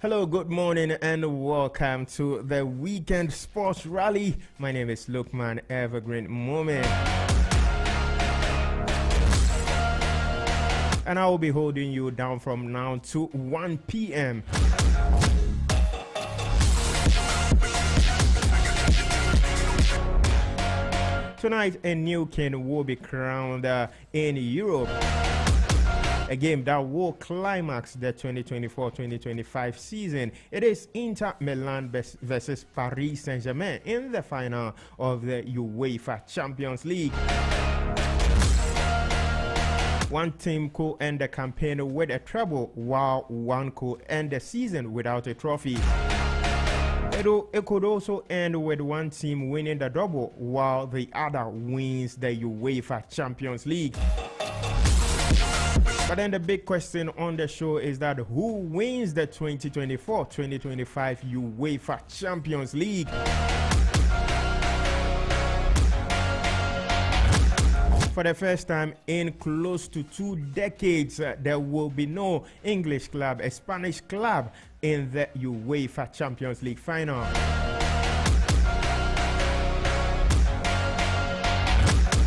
Hello, good morning, and welcome to the Weekend Sports Rally. My name is Lukman Evergreen Moment. And I will be holding you down from now to 1 p.m. Tonight, a new king will be crowned in Europe. A game that will climax the 2024-2025 season. It is Inter Milan versus Paris Saint-Germain in the final of the UEFA Champions League. One team could end the campaign with a treble, while one could end the season without a trophy. It could also end with one team winning the double, while the other wins the UEFA Champions League. But then the big question on the show is that who wins the 2024-2025 UEFA Champions League? For the first time in close to 2 decades, there will be no English club, a Spanish club, in the UEFA Champions League final.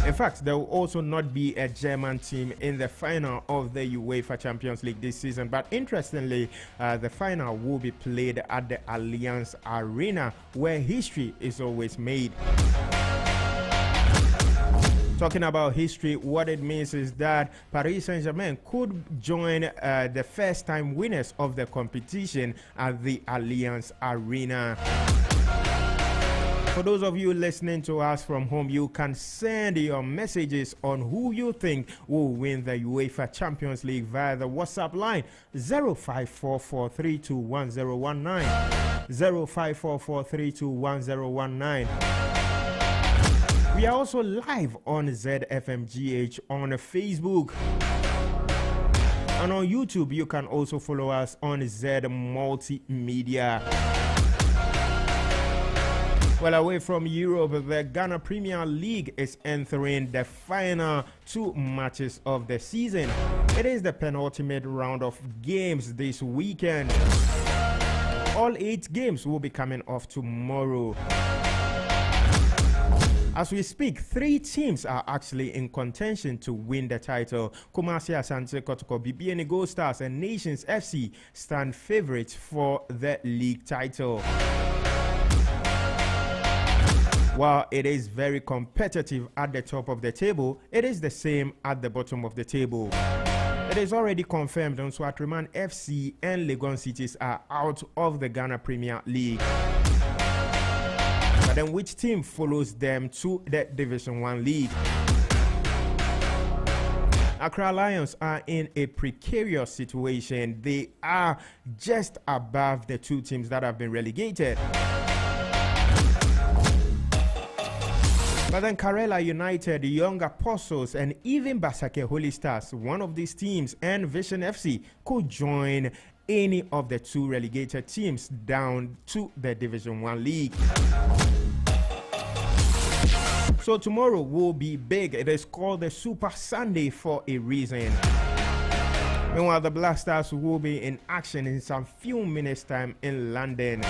In fact, there will also not be a German team in the final of the UEFA Champions League this season. But interestingly, the final will be played at the Allianz Arena, where history is always made. Talking about history, what it means is that Paris Saint-Germain could join the first-time winners of the competition at the Allianz Arena. For those of you listening to us from home, you can send your messages on who you think will win the UEFA Champions League via the WhatsApp line 0544321019. 0544321019. We are also live on ZFMGH on Facebook. And on YouTube, you can also follow us on Z Multimedia. Well, away from Europe, the Ghana Premier League is entering the final 2 matches of the season. It is the penultimate round of games this weekend. All 8 games will be coming off tomorrow. As we speak, 3 teams are actually in contention to win the title. Kumasi Asante Kotoko, BBN Gold Stars, and Nations FC stand favorites for the league title. While it is very competitive at the top of the table, it is the same at the bottom of the table. It is already confirmed on Swatriman FC and Legon Cities are out of the Ghana Premier League. But then which team follows them to the Division 1 league? Accra Lions are in a precarious situation. They are just above the 2 teams that have been relegated. But then Karela United, Young Apostles, and even Basake Holy Stars, one of these teams, and Vision FC could join any of the 2 relegated teams down to the Division 1 league. So tomorrow will be big. It is called the Super Sunday for a reason. Meanwhile, the Black Stars will be in action in some few minutes' time in London.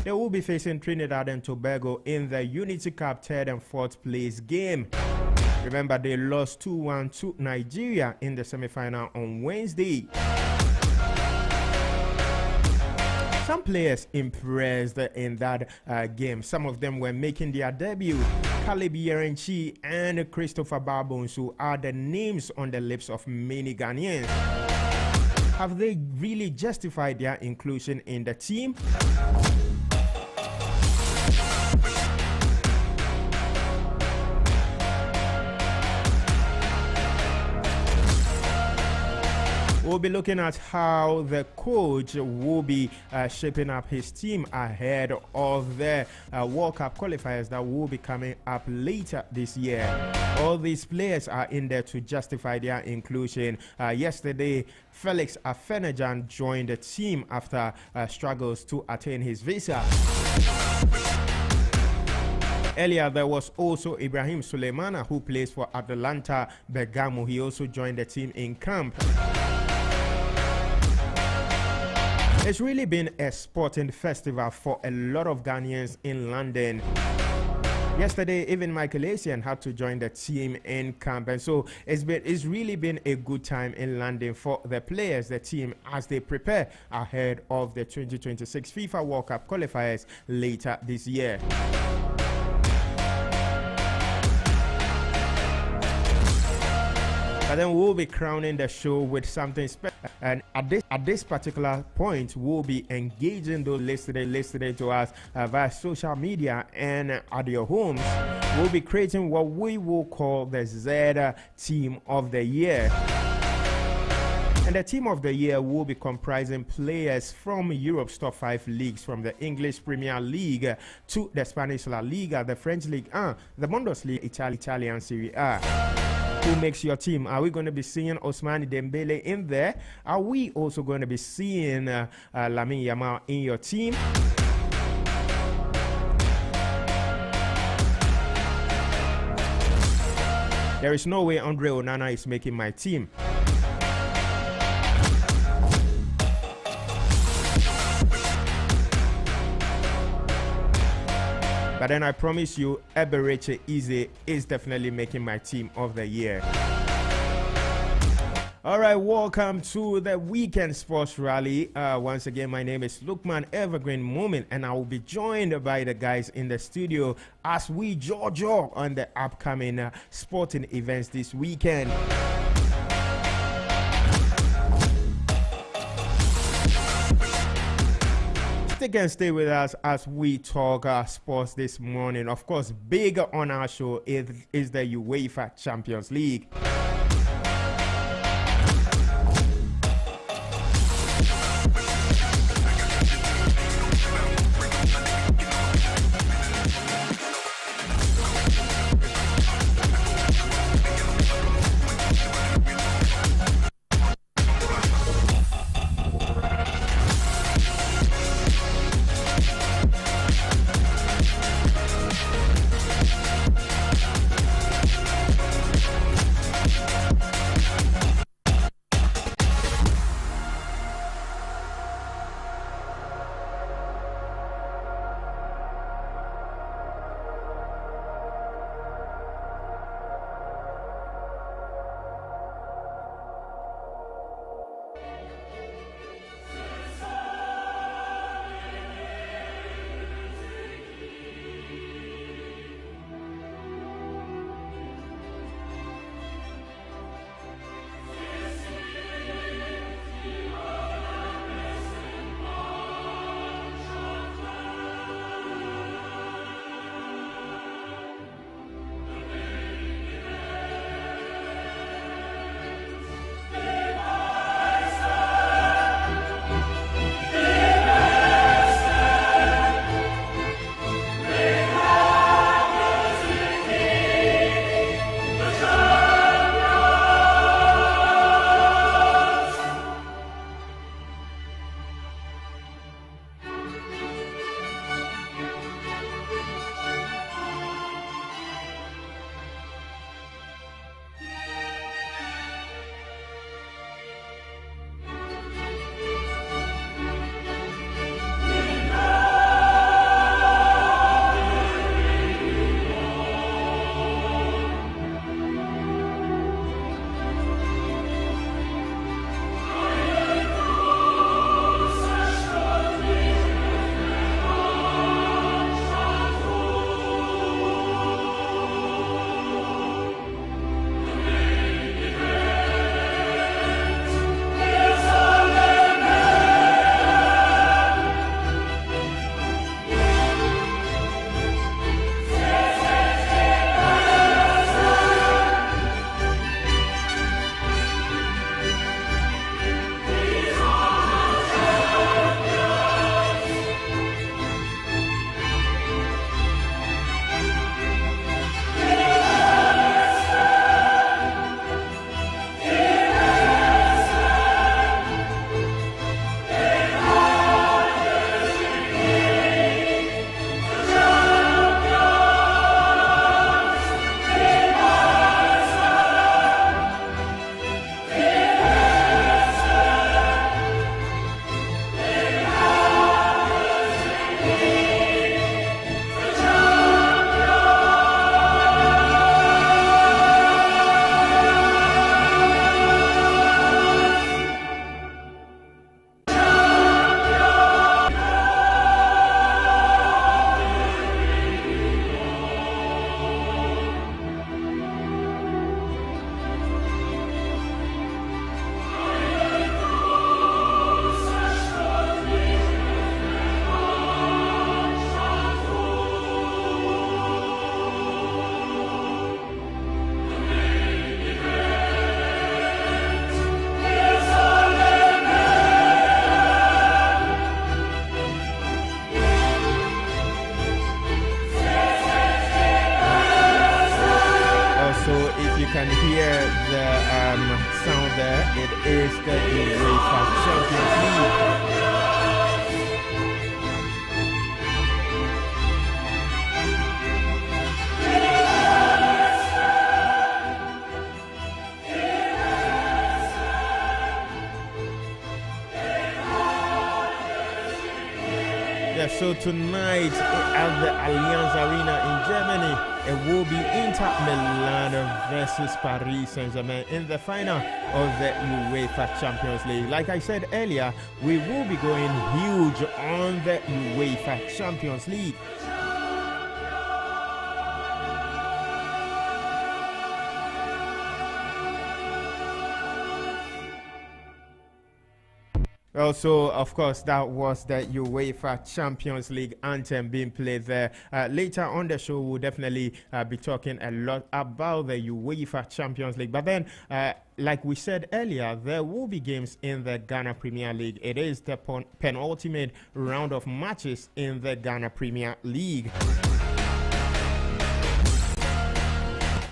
They will be facing Trinidad and Tobago in the Unity Cup 3rd and 4th place game. Remember, they lost 2-1 to Nigeria in the semi-final on Wednesday. Some players impressed in that game. Some of them were making their debut. Caleb Yerenchi and Christopher Babonsu are the names on the lips of many Ghanaians. Have they really justified their inclusion in the team? We'll be looking at how the coach will be shaping up his team ahead of the World Cup qualifiers that will be coming up later this year. All these players are in there to justify their inclusion. Yesterday, Felix Afenajan joined the team after struggles to attain his visa. Earlier, there was also Ibrahim Suleimana, who plays for Atalanta Bergamo. He also joined the team in camp. It's really been a sporting festival for a lot of Ghanaians in London. Yesterday, even Michael Essien had to join the team in camp, and so it's really been a good time in London for the players, the team, as they prepare ahead of the 2026 FIFA World Cup qualifiers later this year. But then we'll be crowning the show with something special. And at this particular point, we'll be engaging those listening to us via social media and at your homes. We'll be creating what we will call the Z Team of the Year. And the Team of the Year will be comprising players from Europe's top 5 leagues, from the English Premier League to the Spanish La Liga, the French League 1, the Bundesliga, Italian Serie A. Who makes your team? Are we going to be seeing Ousmane Dembele in there? Are we also going to be seeing Lamine Yamal in your team? There is no way Andre Onana is making my team. But then I promise you, Eberechi Eze is definitely making my team of the year. All right, welcome to the Weekend Sports Rally. Once again, my name is Lukman Evergreen Moment, and I will be joined by the guys in the studio as we judge on the upcoming sporting events this weekend. Stick and stay with us as we talk sports this morning. Of course, big on our show is the UEFA Champions League. can hear the sound there. It is the UEFA Champions League. So tonight at the Allianz Arena in Germany, it will be Inter Milan versus Paris Saint-Germain in the final of the UEFA Champions League. Like I said earlier, we will be going huge on the UEFA Champions League. Also, of course, that was the UEFA Champions League anthem being played there. Later on the show, we'll definitely be talking a lot about the UEFA Champions League. But then, like we said earlier, there will be games in the Ghana Premier League. It is the penultimate round of matches in the Ghana Premier League.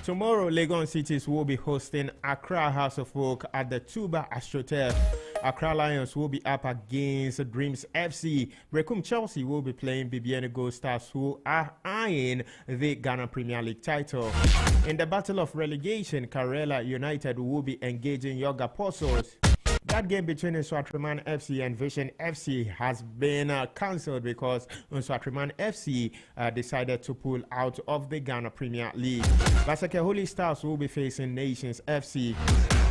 Tomorrow, Legon Cities will be hosting Accra House of Oak at the Tuba AstroTurf. Accra Lions will be up against Dreams FC. Brekum Chelsea will be playing BBN Gold Stars, who are eyeing the Ghana Premier League title. In the battle of relegation, Karela United will be engaging Yoga Apostles. That game between Nswatriman FC and Vision FC has been cancelled because Nswatriman FC decided to pull out of the Ghana Premier League. Basake Holy Stars will be facing Nations FC.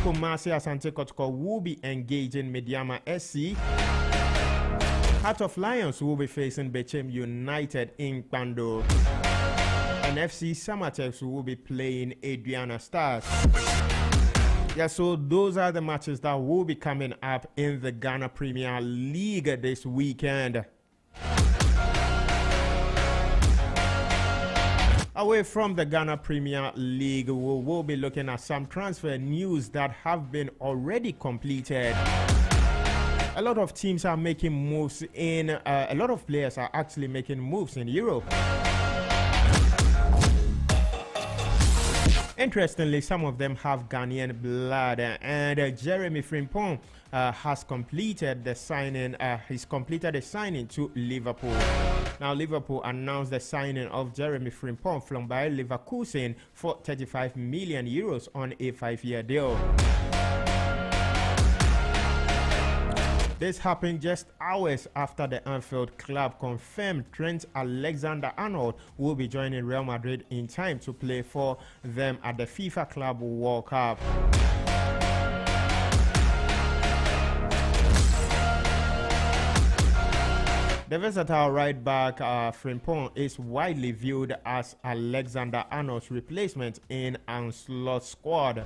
Kumasi Asante Kotoko will be engaging Mediama SC. Heart of Lions will be facing Bechem United in Pando. And FC Samatex will be playing Adriana Stars. Yeah, so those are the matches that will be coming up in the Ghana Premier League this weekend. Away from the Ghana Premier League, we will be looking at some transfer news that have been already completed. A lot of teams are making moves in, a lot of players are actually making moves in Europe. Interestingly, some of them have Ghanaian blood, and Jeremy Frimpong has completed the signing. He's completed the signing to Liverpool. Now, Liverpool announced the signing of Jeremy Frimpong from Bayer Leverkusen for 35 million euros on a 5-year deal. This happened just hours after the Anfield club confirmed Trent Alexander-Arnold will be joining Real Madrid in time to play for them at the FIFA Club World Cup. The versatile right back Frimpong is widely viewed as Alexander-Arnold's replacement in Ancelot's squad.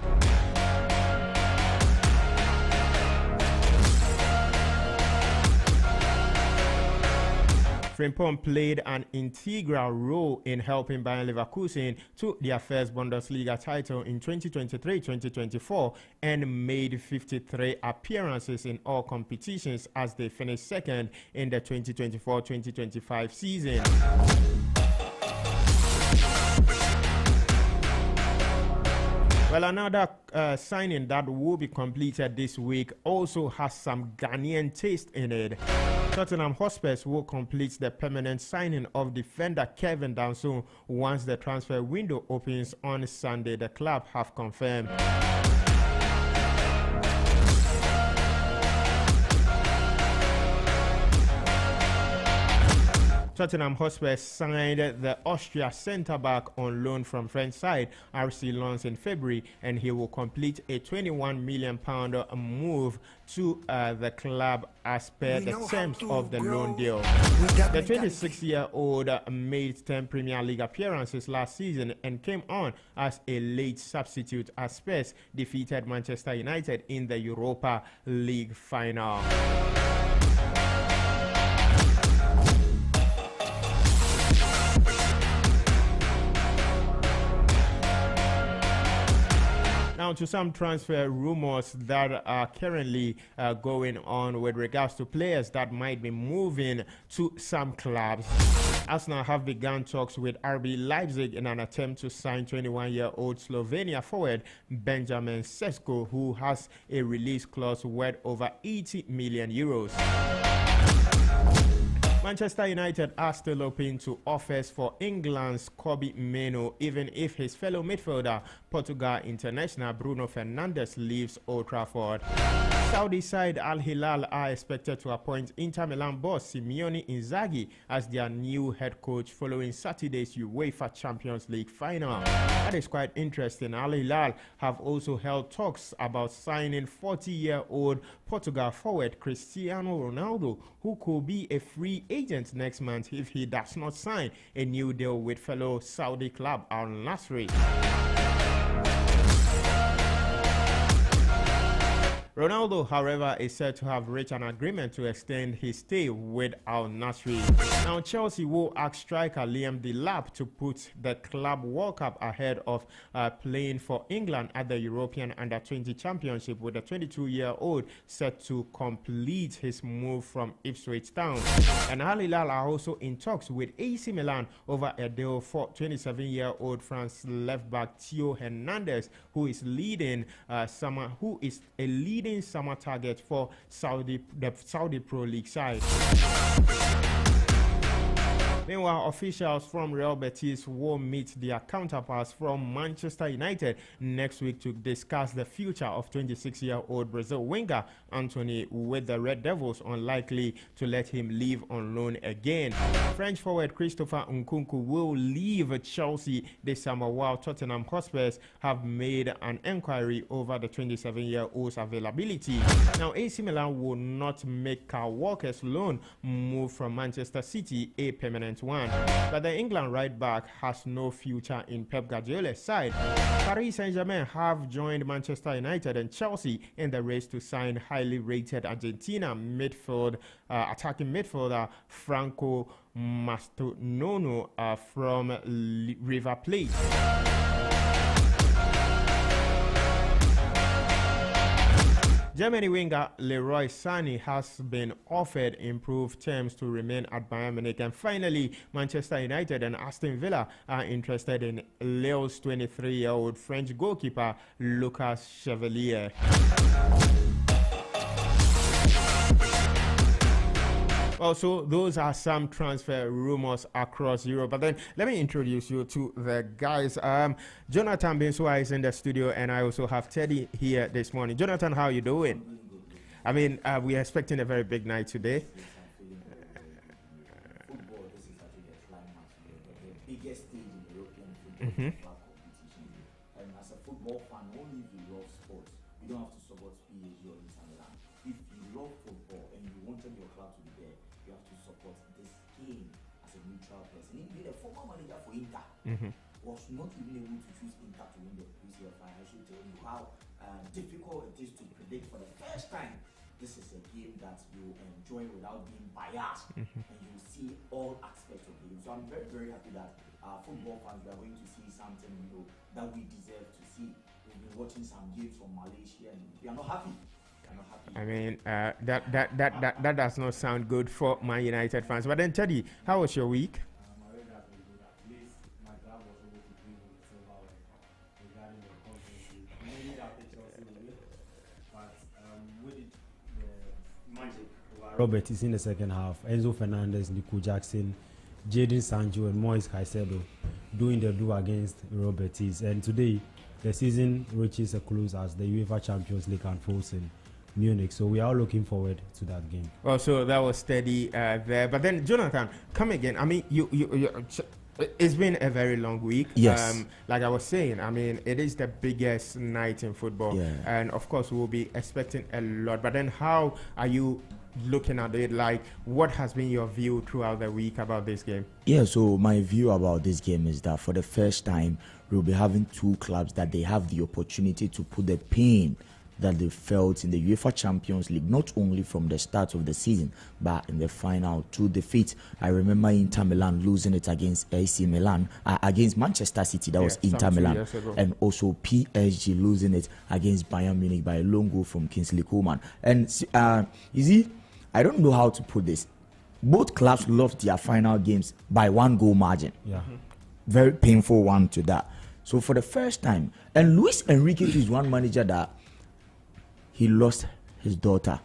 Frimpong played an integral role in helping Bayer Leverkusen to their first Bundesliga title in 2023-2024 and made 53 appearances in all competitions as they finished second in the 2024-2025 season. Well, another signing that will be completed this week also has some Ghanaian taste in it. Tottenham Hotspur will complete the permanent signing of defender Kevin Danso once the transfer window opens on Sunday, the club have confirmed. Tottenham Hotspur signed the Austria centre-back on loan from French side RC Lens in February, and he will complete a £21 million move to the club as per the terms of the loan deal. The 26-year-old made 10 Premier League appearances last season and came on as a late substitute as Spurs defeated Manchester United in the Europa League final. Now to some transfer rumors that are currently going on with regards to players that might be moving to some clubs. Arsenal have begun talks with RB Leipzig in an attempt to sign 21-year-old Slovenia forward Benjamin Sesko, who has a release clause worth over 80 million euros. Manchester United are still open to offers for England's Kobbie Mainoo, even if his fellow midfielder, Portugal international Bruno Fernandes, leaves Old Trafford. Saudi side Al Hilal are expected to appoint Inter Milan boss Simeone Inzaghi as their new head coach following Saturday's UEFA Champions League final. That is quite interesting. Al Hilal have also held talks about signing 40-year-old Portugal forward Cristiano Ronaldo, who could be a free agent next month if he does not sign a new deal with fellow Saudi club Al Nassr. Ronaldo, however, is said to have reached an agreement to extend his stay with Al Nassr. Now, Chelsea will ask striker Liam Delap to put the Club World Cup ahead of playing for England at the European Under-20 Championship, with the 22-year-old set to complete his move from Ipswich Town. And Al Hilal are also in talks with AC Milan over a deal for 27-year-old France left-back Theo Hernandez, who is a leading summer target for the Saudi Pro League side. Meanwhile, officials from Real Betis will meet their counterparts from Manchester United next week to discuss the future of 26-year-old Brazil winger Antony, with the Red Devils unlikely to let him leave on loan again. French forward Christopher Nkunku will leave Chelsea this summer, while Tottenham Hotspurs have made an inquiry over the 27-year-old's availability. Now, AC Milan will not make Kyle Walker's loan move from Manchester City a permanent one, but the England right back has no future in Pep Guardiola's side. Paris Saint-Germain have joined Manchester United and Chelsea in the race to sign highly rated Argentina attacking midfielder Franco Mastronono from River Plate. Germany winger Leroy Sané has been offered improved terms to remain at Bayern Munich. And finally, Manchester United and Aston Villa are interested in Lille's 23-year-old French goalkeeper Lucas Chevalier. Also, those are some transfer rumors across Europe. But then let me introduce you to the guys. Jonathan Bensua is in the studio, and I also have Teddy here this morning. Jonathan, how are you doing? I mean, we are expecting a very big night today. Football, this is actually the climax, the biggest stage in European football competition. And as a football fan, only if you love sports, you don't have to support PSG or Inter Milan. If you love football and you wanted your club to be there, you have to support this game as a neutral person. Even the former manager for Inter was not even able to choose Inter to win the UCFI. I should tell you how difficult it is to predict for the first time. This is a game that you enjoy without being biased, and you see all aspects of the game. So I'm very, very happy that football fans, we are going to see something that we deserve to see. We've been watching some games from Malaysia, and we are not happy. I mean, that does not sound good for Man United fans. But then, Teddy, how was your week? My week has been good. At least my club was able to bring with the silver regarding the conference league. Maybe after Chelsea will win, but with the magic Robert is in the second half. Enzo Fernandez, Nico Jackson, Jadon Sancho, and Moise Caicedo doing the do against Robertis. And today, the season reaches a close as the UEFA Champions League unfolds in Munich, so we are looking forward to that game. Well, so that was steady there. But then, Jonathan, come again. I mean, it's been a very long week. Yes. Like I was saying, I mean, it is the biggest night in football. Yeah. And of course, we'll be expecting a lot. But then, how are you looking at it? Like, what has been your view throughout the week about this game? Yeah, so my view about this game is that for the first time, we'll be having two clubs that they have the opportunity to put the pain that they felt in the UEFA Champions League, not only from the start of the season, but in the final, two defeats. I remember Inter Milan losing it against AC Milan, against Manchester City, that was Inter Milan, and also PSG losing it against Bayern Munich by a lone goal from Kingsley Coman. And you see, I don't know how to put this. Both clubs lost their final games by 1 goal margin. Yeah. Very painful one to that. So for the first time, and Luis Enrique is one manager that he lost his daughter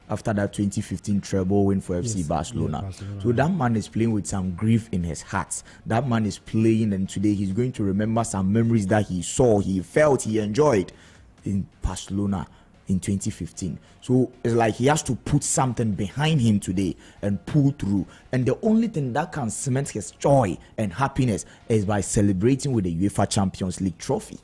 after that 2015 treble win for FC Barcelona. So that man is playing with some grief in his heart. That man is playing, and today he's going to remember some memories that he saw, he felt, he enjoyed in Barcelona in 2015. So it's like he has to put something behind him today and pull through. And the only thing that can cement his joy and happiness is by celebrating with the UEFA Champions League trophy.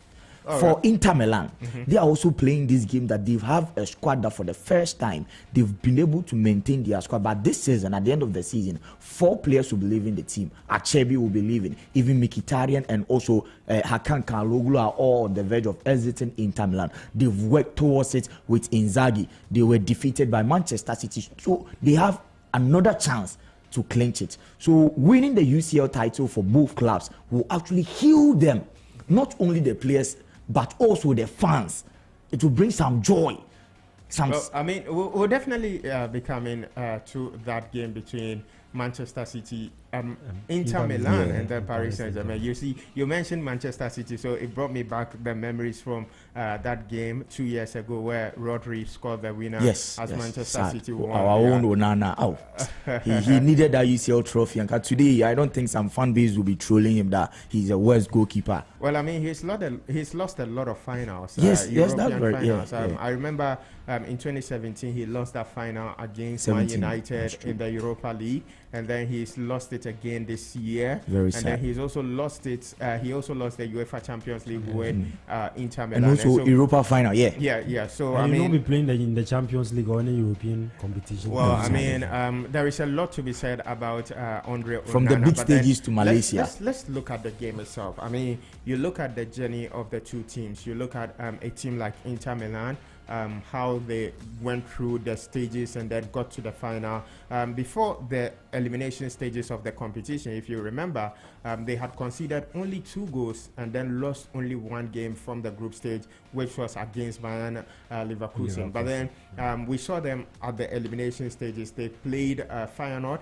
For Inter Milan, they are also playing this game that they have a squad that for the first time they've been able to maintain their squad. But this season, at the end of the season, 4 players will be leaving the team. Acerbi will be leaving. Even Mkhitaryan and also Hakan Çalhanoğlu are all on the verge of exiting Inter Milan. They've worked towards it with Inzaghi. They were defeated by Manchester City. So they have another chance to clinch it. So winning the UCL title for both clubs will actually heal them. Not only the players, but also the fans. It will bring some joy. Well, I mean, we'll definitely be coming to that game between Manchester City, Inter Milan, and then Paris Saint-Germain. You see, you mentioned Manchester City, so it brought me back the memories from that game 2 years ago where Rodri scored the winner as Manchester City won. Our own Onana out. he needed that UCL trophy, and today I don't think some fan base will be trolling him that he's a worst goalkeeper. Well, I mean, he's lost a lot of finals. Yes, that's very finals. I remember in 2017 he lost that final against Man United in the Europa League, and then he's lost it again this year. Very sad. Then he's also lost it. He also lost the UEFA Champions League with Inter Milan, and also Europa final. So and I mean, will be playing in the Champions League or any European competition. Well, I mean, there is a lot to be said about Andre Onana. From the big stages to Malaysia. Let's look at the game itself. I mean, you look at the journey of the two teams. You look at a team like Inter Milan, how they went through the stages and then got to the final. Before the elimination stages of the competition, if you remember, they had conceded only 2 goals and then lost only 1 game from the group stage, which was against Bayern Leverkusen. But then we saw them at the elimination stages. They played Feyenoord.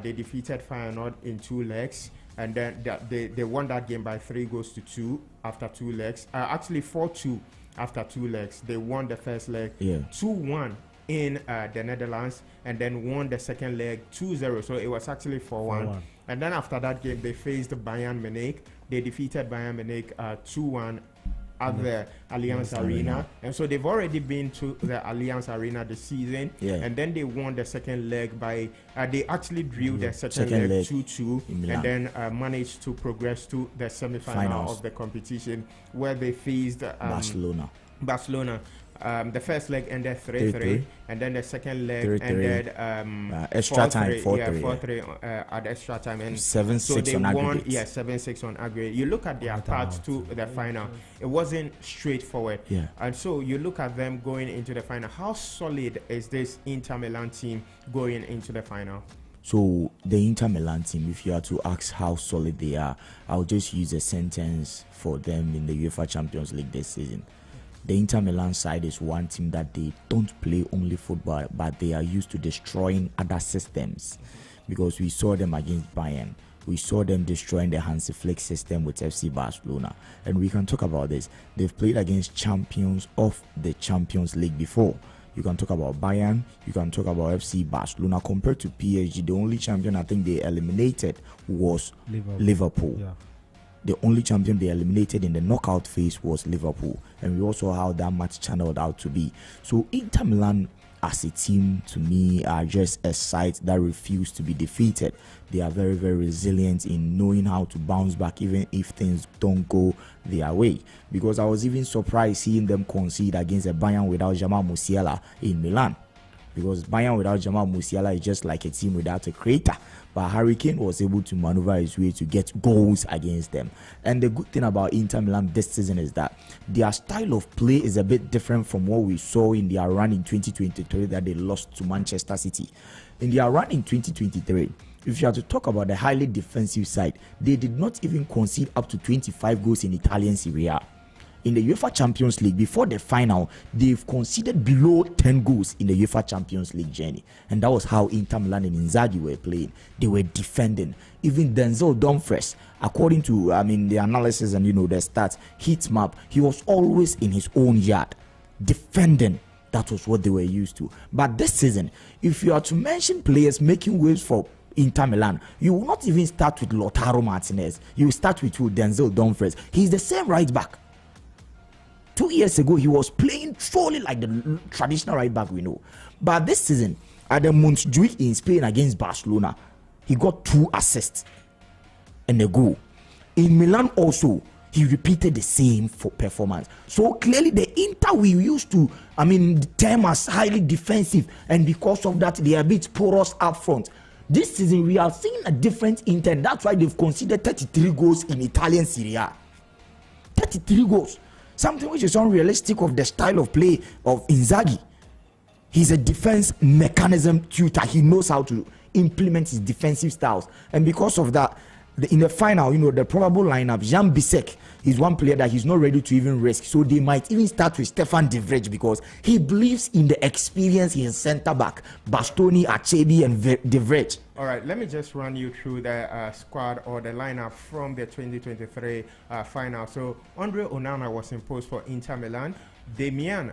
They defeated Feyenoord in 2 legs. And then they won that game by 3 goals to 2 after 2 legs. Actually 4-2 after 2 legs. They won the first leg 2-1 in the Netherlands, and then won the second leg 2-0. So it was actually 4-1. And then after that game, they faced Bayern Munich. They defeated Bayern Munich 2-1 at the Allianz Arena. And so they've already been to the Allianz Arena this season. And then they won the second leg by, they actually drew the second leg 2-2, and then managed to progress to the semi-final of the competition, where they faced Barcelona. The first leg ended 3-3, and then the second leg ended extra time 4-3 at extra time, and 7-6 so they on won aggregate. 7-6 on aggregate. You look at their path to the final, it wasn't straightforward, and so you look at them going into the final. How solid is this Inter Milan team going into the final? So the Inter Milan team, if you are to ask how solid they are, I'll just use a sentence for them in the UEFA Champions League this season. The Inter Milan side is one team that they don't play only football, but they are used to destroying other systems. Because we saw them against Bayern. We saw them destroying the Hansi Flick system with FC Barcelona. And we can talk about this. They've played against champions of the Champions League before. You can talk about Bayern. You can talk about FC Barcelona. Compared to PSG, the only champion I think they eliminated was Liverpool. The only champion they eliminated in the knockout phase was Liverpool. And we also how that match channeled out to be. So Inter Milan as a team, to me, are just a side that refuse to be defeated. They are very, very resilient in knowing how to bounce back even if things don't go their way. Because I was even surprised seeing them concede against a Bayern without Jamal Musiala in Milan. Because Bayern without Jamal Musiala is just like a team without a creator. But Harry Kane was able to maneuver his way to get goals against them. And the good thing about Inter Milan this season is that their style of play is a bit different from what we saw in their run in 2023 that they lost to Manchester City. In their run in 2023, if you have to talk about the highly defensive side, they did not even concede up to 25 goals in Italian Serie A. in the UEFA Champions League, before the final, they've conceded below 10 goals in the UEFA Champions League journey. And that was how Inter Milan and Inzaghi were playing. They were defending. Even Denzel Dumfries, according to the analysis and the stats, heat map, he was always in his own yard, defending. That was what they were used to. But this season, if you are to mention players making waves for Inter Milan, you will not even start with Lautaro Martinez. You will start with Denzel Dumfries. He's the same right back. 2 years ago, he was playing solely like the traditional right back we know. But this season, at the Montjuic in Spain against Barcelona, he got 2 assists and a goal. In Milan also, he repeated the same performance. So clearly the Inter we used to, term as highly defensive, and because of that they are a bit porous up front. This season we are seeing a different Inter. That's why they've conceded 33 goals in Italian Serie A. 33 goals. Something which is unrealistic of the style of play of Inzaghi. He's a defense mechanism tutor. He knows how to implement his defensive styles. And because of that, in the final, the probable lineup, Jan Bisek is one player that he's not ready to even risk. So they might even start with Stefan De Vrij because he believes in the experience in centre back, Bastoni, Acerbi, and De Vrij. All right, let me just run you through the squad or the lineup from the 2023 final. So Andre Onana was imposed for Inter Milan.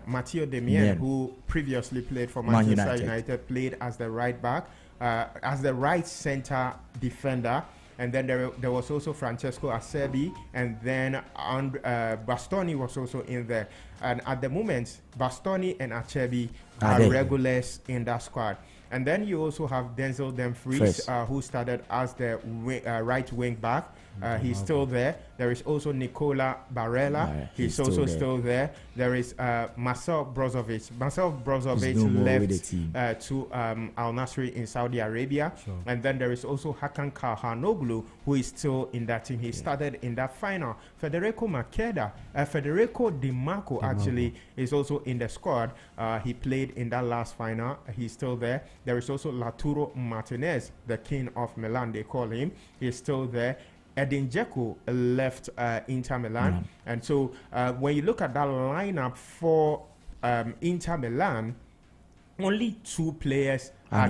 Matteo Damian, who previously played for Manchester United, played as the right back, as the right center defender. And then there was also Francesco Acerbi, and then Bastoni was also in there. And at the moment, Bastoni and Acerbi are regulars in that squad. And then you also have Denzel Dumfries, who started as the right wing back. He's still there. There is also Nicola Barella. He's also still there. There is Marcel Brozovic. Marcel Brozovic left to Al Nassr in Saudi Arabia. Sure. And then there is also Hakan Calhanoglu, who is still in that team. He started in that final. Federico Di Marco actually is also in the squad. He played in that last final. He's still there. There is also Lautaro Martinez, the king of Milan, they call him. He's still there. Edin Dzeko left Inter Milan. And so when you look at that lineup for Inter Milan, only 2 players are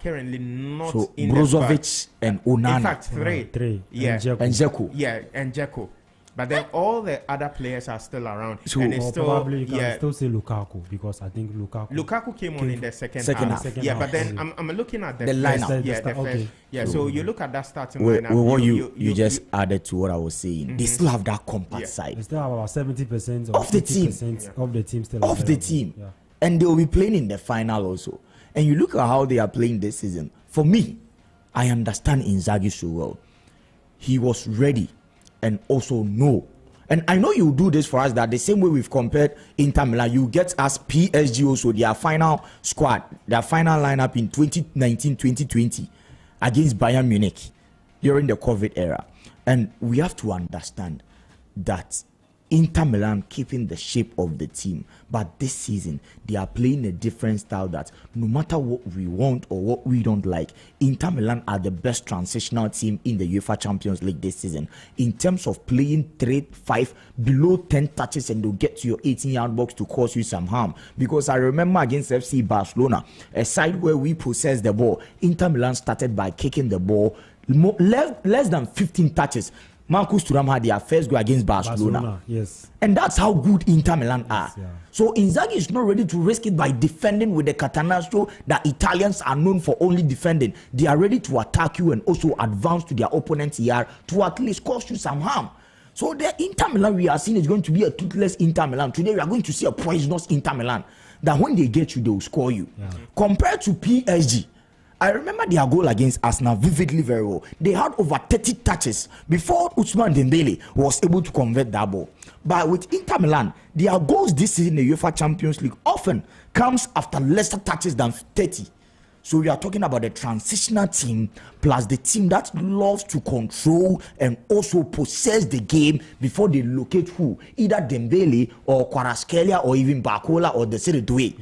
currently not so in Brozovic and Onana. In fact, 3. Yeah. And Dzeko. Yeah, and Dzeko. But then all the other players are still around. So and it's still, probably you can still say Lukaku, because I think Lukaku came on in the second half. Yeah, but then I'm looking at the lineup. So you look at that starting lineup. What you just added to what I was saying. They still have that compact side. They still have about 70% of the team still of the team. Yeah. And they will be playing in the final also. And you look at how they are playing this season. For me, I understand Inzaghi so well. He was ready. And also know, and I know you do this for us, that the same way we've compared Inter Milan, you get us PSG also their final squad, their final lineup in 2019-2020 against Bayern Munich during the COVID era. And we have to understand that Inter Milan keeping the shape of the team, but this season they are playing a different style that no matter what we want or what we don't like, Inter Milan are the best transitional team in the UEFA Champions League this season in terms of playing 3-5 below 10 touches, and they'll get to your 18-yard box to cause you some harm. Because I remember against FC Barcelona, a side where we possessed the ball, Inter Milan started by kicking the ball less than 15 touches. Marcus Thuram had their first goal against Barcelona. Yes. And that's how good Inter Milan are. Yeah. So Inzaghi is not ready to risk it by defending with the Catenaccio that Italians are known for only defending. They are ready to attack you and also advance to their opponent's yard to at least cause you some harm. So the Inter Milan we are seeing is going to be a toothless Inter Milan. Today we are going to see a poisonous Inter Milan. That when they get you, they will score you. Yeah. Compared to PSG, I remember their goal against Arsenal vividly very well. They had over 30 touches before Ousmane Dembele was able to convert that ball. But with Inter Milan, their goals this season in the UEFA Champions League often comes after lesser touches than 30. So we are talking about the transitional team plus the team that loves to control and also possess the game before they locate who, either Dembele or Kvaratskhelia or even Barcola or Desiree Doué.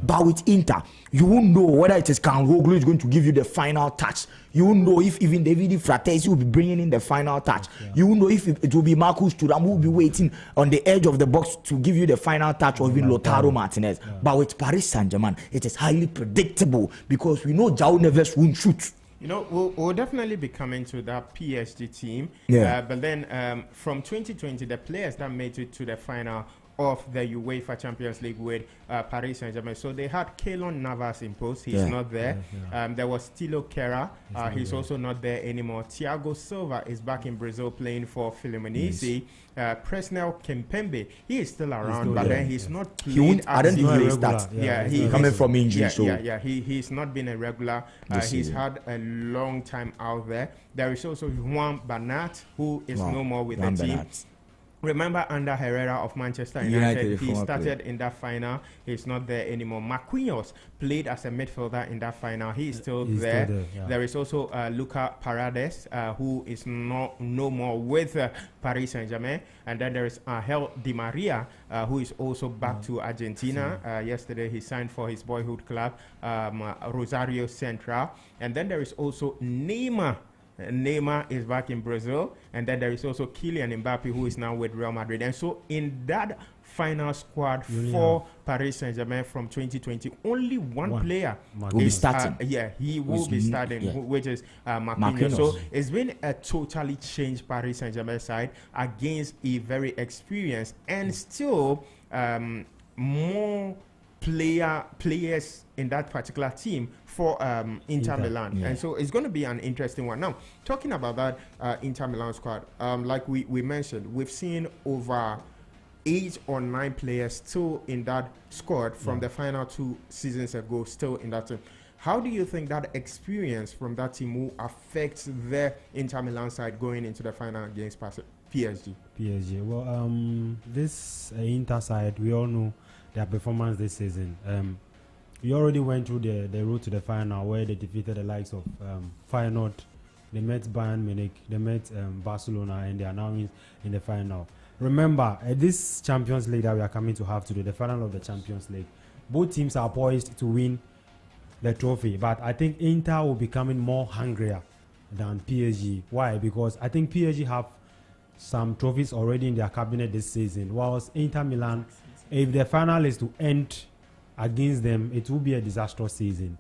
But with Inter, you won't know whether it is Kanroglu is going to give you the final touch. You won't know if even Davide Fratesi will be bringing in the final touch. You won't know if it will be Marcus Thuram who will be waiting on the edge of the box to give you the final touch, or even Lautaro Martinez. But with Paris Saint-Germain, it is highly predictable because we know João Neves won't shoot. You know, we'll definitely be coming to that PSG team. But then from 2020, the players that made it to the final of the UEFA Champions League with Paris Saint-Germain. So they had Keylor Navas in post. He's not there. There was Thilo Kehrer. He's also not there anymore. Thiago Silva is back in Brazil playing for Fluminense. Presnel Kimpembe, he is still around, but then he's not playing. I don't think he will start. He's coming from injury. He's not been a regular. He's had a long time out there. There is also Juan Bernat, who is no more with the team. Remember, under Herrera of Manchester United, he started in that final. He's not there anymore. Marquinhos played as a midfielder in that final. He's still there. There is also Luca Paredes, who is no more with Paris Saint-Germain. And then there is Angel Di Maria, who is also back to Argentina. Yesterday, he signed for his boyhood club, Rosario Central. And then there is also Neymar. Neymar is back in Brazil, and then there is also Kylian Mbappe, who is now with Real Madrid. And so in that final squad for Paris Saint-Germain from 2020, only one player will be starting. He will be starting, which is Marquinhos. So it's been a totally changed Paris Saint-Germain side against a very experienced and still more players in that particular team for Inter Milan. And so it's going to be an interesting one. Now, talking about that Inter Milan squad, like we mentioned, we've seen over 8 or 9 players still in that squad from the final 2 seasons ago, still in that team. How do you think that experience from that team will affect the Inter Milan side going into the final against PSG? Well, this Inter side, we all know their performance this season. We already went through the road to the final where they defeated the likes of Feyenoord. They met Bayern Munich, they met Barcelona, and they are now in the final. Remember, this Champions League that we are coming to have today, the final of the Champions League, both teams are poised to win the trophy. But I think Inter will be becoming more hungrier than PSG. Why? Because I think PSG have some trophies already in their cabinet this season, whilst Inter Milan, if the final is to end against them, it will be a disastrous season.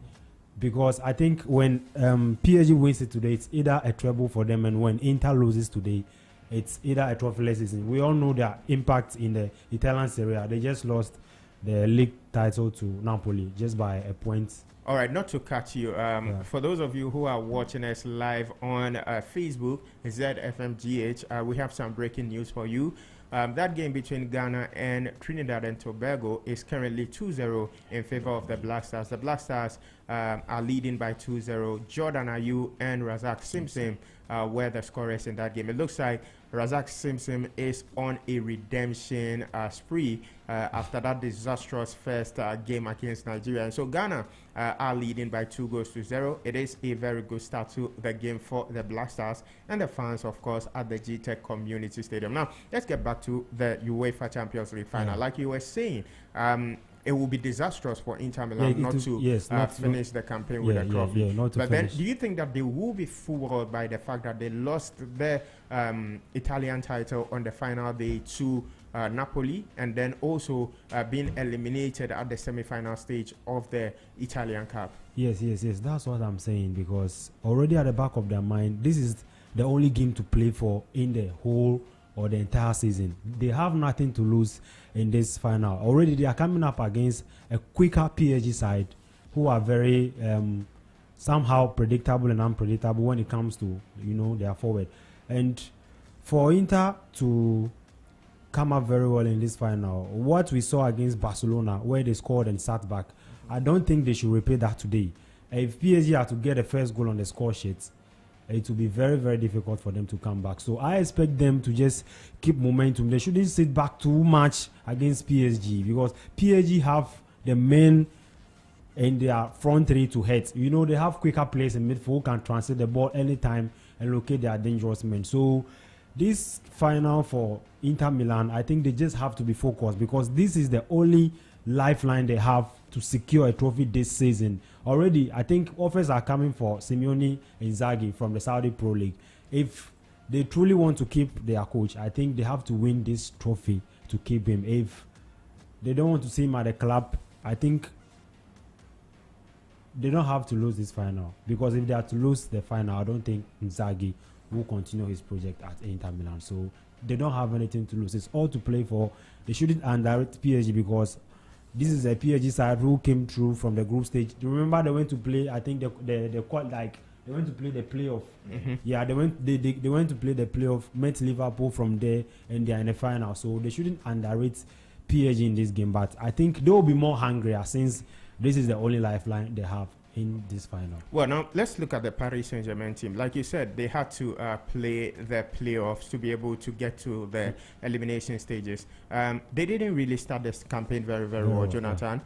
Because I think when PSG wins it today, it's either a treble for them, and when Inter loses today, it's either a trophyless season. We all know their impact in the Italian Serie A. They just lost the league title to Napoli just by a point. All right, not to cut you. For those of you who are watching us live on Facebook, ZFMGH, we have some breaking news for you. That game between Ghana and Trinidad and Tobago is currently 2-0 in favor of the Black Stars. The Black Stars are leading by 2-0. Jordan Ayew and Razak Simpson were the scorers in that game. It looks like Razak Simpson is on a redemption spree after that disastrous first game against Nigeria. And so Ghana are leading by 2-0. It is a very good start to the game for the Black Stars and the fans, of course, at the GTEC Community Stadium. Now, let's get back to the UEFA Champions League final. Like you were saying, it will be disastrous for Inter Milan not to finish the campaign with a trophy. But then, do you think that they will be fooled by the fact that they lost the Italian title on the final day to Napoli, and then also being eliminated at the semi-final stage of the Italian Cup? Yes. That's what I'm saying, because already at the back of their mind, this is the only game to play for in the whole or the entire season. They have nothing to lose in this final. Already they are coming up against a quicker PSG side who are very somehow predictable and unpredictable when it comes to, their forward. And for Inter to come up very well in this final, what we saw against Barcelona where they scored and sat back, I don't think they should repeat that today. If PSG are to get a first goal on the score sheet, it will be very, very difficult for them to come back. So I expect them to just keep momentum. They shouldn't sit back too much against PSG, because PSG have the men in their front three to hit. They have quicker players in midfield who can translate the ball anytime and locate their dangerous men. So this final for Inter Milan, I think they just have to be focused, because this is the only lifeline they have to secure a trophy this season. Already, I think offers are coming for Simeone Inzaghi from the Saudi Pro League. If they truly want to keep their coach, I think they have to win this trophy to keep him. If they don't want to see him at the club, I think they don't have to lose this final, because if they are to lose the final, I don't think Inzaghi will continue his project at Inter Milan. So they don't have anything to lose. It's all to play for. They shouldn't underrate PSG, because this is a PSG side who came through from the group stage. Remember, they went to play, I think they called, like, they went to play the playoff. Mm-hmm. Yeah, they went to play the playoff, met Liverpool from there, and they are in the final. So they shouldn't underrate PSG in this game. But I think they will be more hungrier, since this is the only lifeline they have in this final. Well, now let's look at the Paris Saint-Germain team. Like you said, they had to play the playoffs to be able to get to the elimination stages. They didn't really start this campaign very well, Jonathan.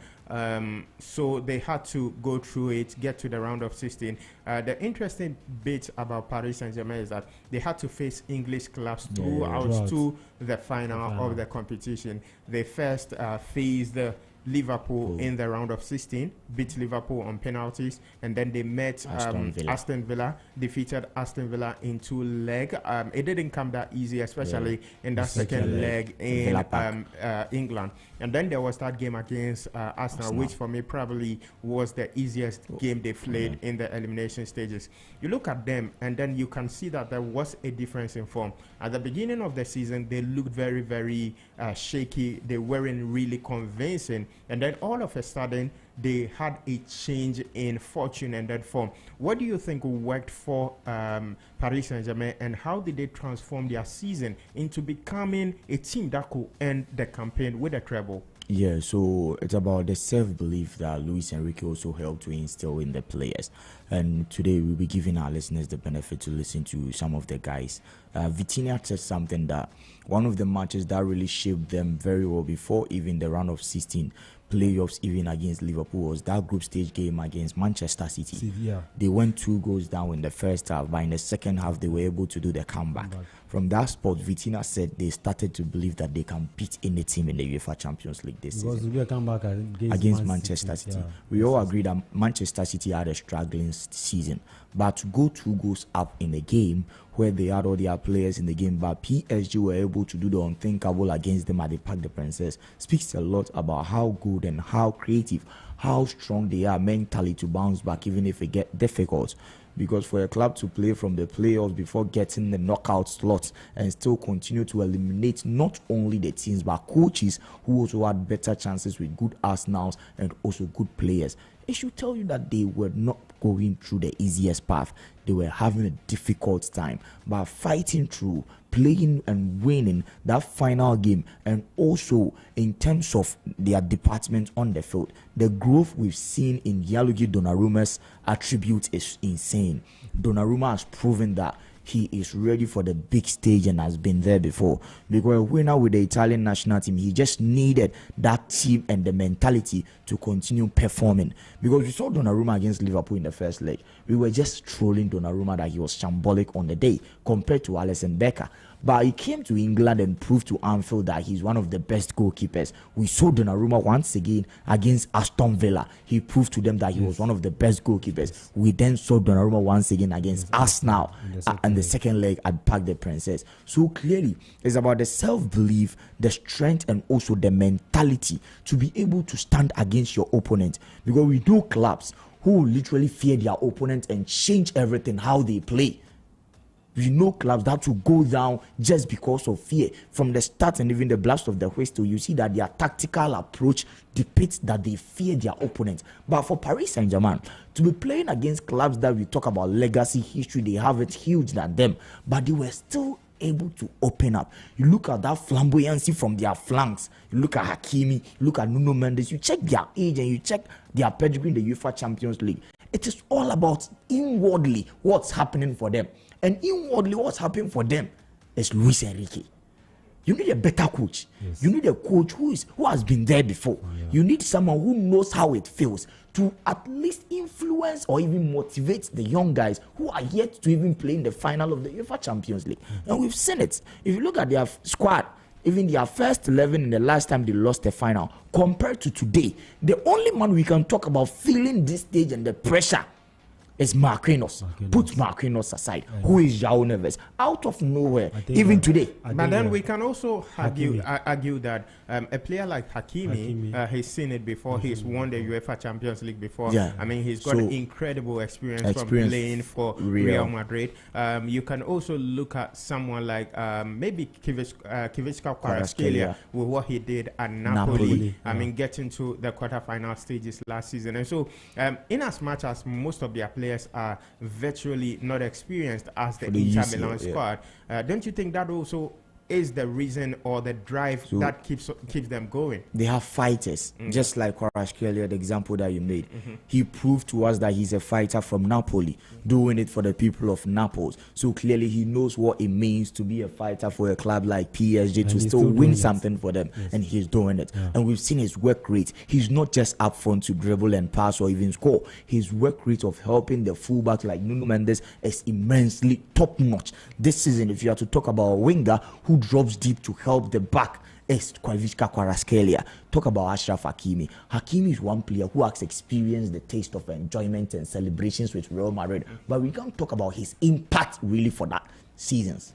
So they had to go through it, get to the round of 16. The interesting bit about Paris Saint-Germain is that they had to face English clubs throughout to the final of the competition. They first faced Liverpool in the round of 16, beat Liverpool on penalties, and then they met Aston Villa, defeated Aston Villa in 2 legs. It didn't come that easy, especially in that second leg in England. And then there was that game against Arsenal, which for me probably was the easiest game they played in the elimination stages. You look at them, and then you can see that there was a difference in form. At the beginning of the season, they looked very shaky. They weren't really convincing. And then all of a sudden, they had a change in fortune and that form. What do you think worked for Paris Saint-Germain, and how did they transform their season into becoming a team that could end the campaign with a treble? Yeah, so it's about the self-belief that Luis Enrique also helped to instill in the players. And today we'll be giving our listeners the benefit to listen to some of the guys. Vitinha said something that one of the matches that really shaped them very well before even the round of 16 playoffs, even against Liverpool, was that group stage game against Manchester City. They went 2 goals down in the first half, but in the second half they were able to do the comeback. From that spot, Vitinha said they started to believe that they can beat any team in the UEFA Champions League this season. Because come back against Manchester City. Yeah. We all agree that Manchester City had a struggling season, but to go 2 goals up in a game where they had all their players in the game, but PSG were able to do the unthinkable against them at the Parc des Princes, speaks a lot about how good and how creative, how strong they are mentally to bounce back even if it gets difficult. Because for a club to play from the playoffs before getting the knockout slots and still continue to eliminate not only the teams but coaches who also had better chances with good arsenals and also good players, it should tell you that they were not going through the easiest path. They were having a difficult time, but fighting through, playing and winning that final game, and also in terms of their department on the field, the growth we've seen in Gianluigi Donnarumma's attribute is insane. Donnarumma has proven that he is ready for the big stage and has been there before. Because a winner with the Italian national team, he just needed that team and the mentality to continue performing. Because we saw Donnarumma against Liverpool in the first leg. We were just trolling Donnarumma that he was shambolic on the day compared to Alisson Becker. But he came to England and proved to Anfield that he's one of the best goalkeepers. We saw Donnarumma once again against Aston Villa. He proved to them that he was one of the best goalkeepers. We then saw Donnarumma once again against Arsenal and the second leg at Parc des Princes. So clearly, it's about the self-belief, the strength, and also the mentality to be able to stand against your opponent. Because we know clubs who literally fear their opponent and change everything how they play. We know clubs that will go down just because of fear. From the start and even the blast of the whistle, you see that their tactical approach depicts that they fear their opponents. But for Paris Saint-Germain, to be playing against clubs that we talk about legacy, history, they have it huge than them, but they were still able to open up. You look at that flamboyancy from their flanks. You look at Hakimi, you look at Nuno Mendes, you check their age and you check their pedigree in the UEFA Champions League. It is all about inwardly what's happening for them. And inwardly, what's happening for them is Luis Enrique. You need a better coach. Yes. You need a coach who has been there before. Yeah. You need someone who knows how it feels to at least influence or even motivate the young guys who are yet to even play in the final of the UEFA Champions League. And we've seen it. If you look at their squad, even their first 11 in the last time they lost the final, compared to today, the only man we can talk about feeling this stage and the pressure is Marquinhos. Put Marquinhos aside. Who is João Neves? Out of nowhere, even today. But then we can also argue that a player like Hakimi, he's seen it before. He's won the UEFA Champions League before. Yeah. I mean, he's got incredible experience from playing for Real Madrid. You can also look at someone like maybe Kivicka Kvaratskhelia with what he did at Napoli. I mean, getting to the quarterfinal stages last season. And so, in as much as most of their players are virtually not experienced as the Inter Milan squad, don't you think that also is the reason or the drive that keeps them going? They have fighters, just like Kvaratskhelia, the example that you made. He proved to us that he's a fighter from Napoli, doing it for the people of Naples. So clearly he knows what it means to be a fighter for a club like PSG, and to still win something for them, and he's doing it. And we've seen his work rate. He's not just up front to dribble and pass or even score. His work rate of helping the fullback like Nuno Mendes is immensely top-notch. This season, if you have to talk about a winger who drops deep to help the back, is Kivicka Kvaratskhelia. Talk about Achraf Hakimi. Hakimi is one player who has experienced the taste of enjoyment and celebrations with Real Madrid, but we can't talk about his impact really for that seasons.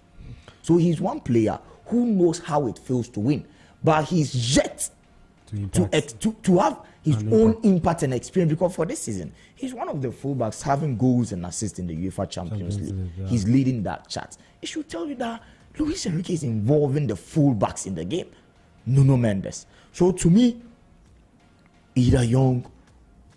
So he's one player who knows how it feels to win, but he's yet to have his own impact and experience, because for this season he's one of the fullbacks having goals and assists in the UEFA Champions League. He's leading that chart. It should tell you that Luis Enrique is involving the fullbacks in the game. Nuno Mendes. So to me, either young,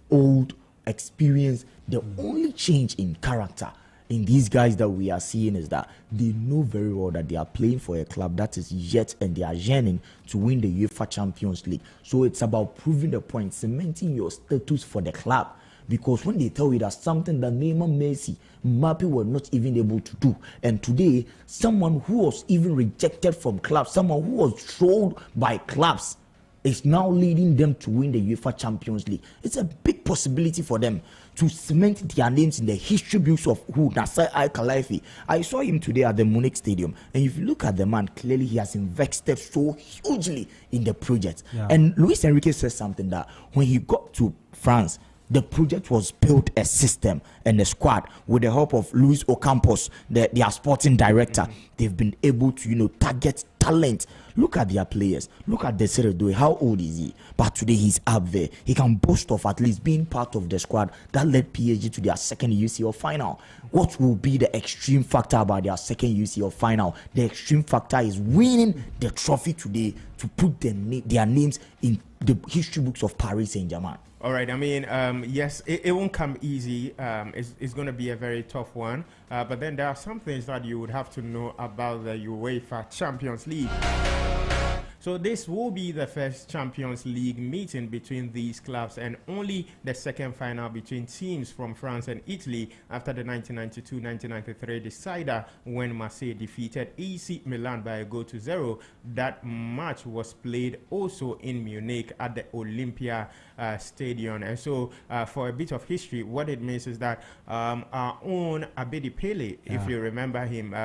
old, experienced, the only change in character in these guys that we are seeing is that they know very well that they are playing for a club that is yet, and they are yearning to win the UEFA Champions League. So it's about proving the point, cementing your status for the club. Because when they tell you that something that Neymar, Messi, Mbappe were not even able to do, and today someone who was even rejected from clubs, someone who was trolled by clubs, is now leading them to win the UEFA Champions League. It's a big possibility for them to cement their names in the history books of Nasser Al-Khelaifi. I saw him today at the Munich Stadium, and if you look at the man, clearly he has invested so hugely in the project. And Luis Enrique says something that when he got to France, the project was built a system and a squad with the help of Luis Ocampos, their sporting director. They've been able to, target talent. Look at their players. Look at Desiree Doué. How old is he? But today he's up there. He can boast of at least being part of the squad that led PSG to their second UCL final. What will be the extreme factor about their second UCL final? The extreme factor is winning the trophy today to put their names in the history books of Paris Saint-Germain. All right. I mean, yes, it won't come easy. It's going to be a very tough one. But then there are some things that you would have to know about the UEFA Champions League. So this will be the first Champions League meeting between these clubs, and only the second final between teams from France and Italy after the 1992-1993 decider when Marseille defeated AC Milan by a goal to 0. That match was played also in Munich at the Olympia Stadium. And so for a bit of history, what it means is that our own Abedi Pele, if you remember him,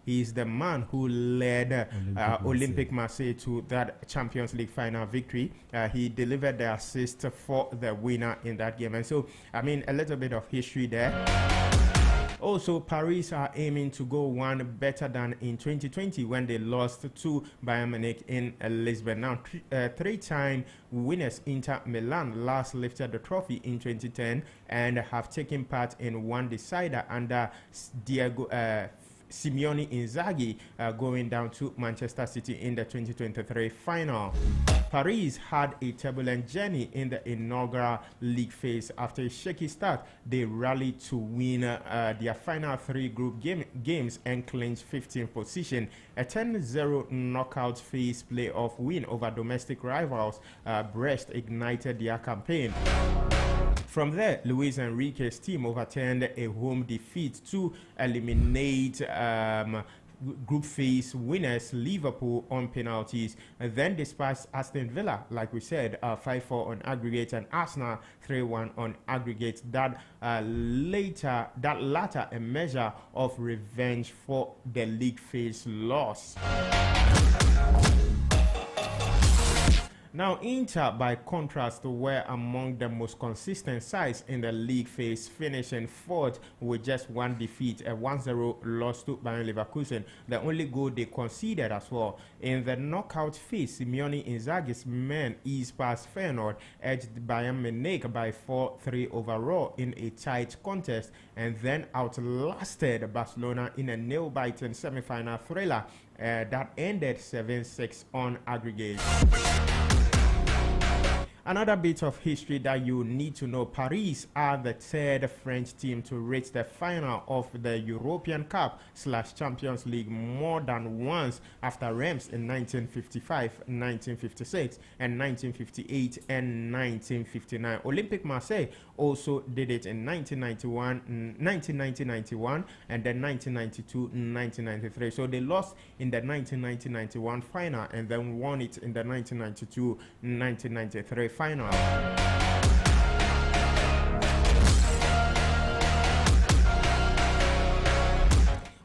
he's the man who led Olympique Marseille to that Champions League final victory. He delivered the assist for the winner in that game. And so, I mean, a little bit of history there. Also, Paris are aiming to go one better than in 2020 when they lost to Bayern Munich in Lisbon. Now, three-time winners Inter Milan last lifted the trophy in 2010 and have taken part in one decider under Diego Simeone Inzaghi going down to Manchester City in the 2023 final. Paris had a turbulent journey in the inaugural league phase. After a shaky start, they rallied to win their final three group games and clinch 15th position. A 10-0 knockout phase playoff win over domestic rivals Brest ignited their campaign. From there, Luis Enrique's team overturned a home defeat to eliminate group phase winners Liverpool on penalties, and then dispatched Aston Villa, like we said, 5-4 on aggregate, and Arsenal 3-1 on aggregate. That latter a measure of revenge for the league phase loss. Now, Inter, by contrast, were among the most consistent sides in the league phase, finishing fourth with just one defeat, a 1-0 loss to Bayern Leverkusen, the only goal they conceded as well. In the knockout phase, Simeone Inzaghi's men eased past Feyenoord, edged Bayern Munich by 4-3 overall in a tight contest, and then outlasted Barcelona in a nail-biting semi-final thriller that ended 7-6 on aggregate. Another bit of history that you need to know: Paris are the third French team to reach the final of the European Cup / Champions League more than once, after Reims in 1955, 1956, and 1958 and 1959. Olympique Marseille also did it in 1991, and then 1992, 1993. So they lost in the 1990-91 final and then won it in the 1992-1993 final.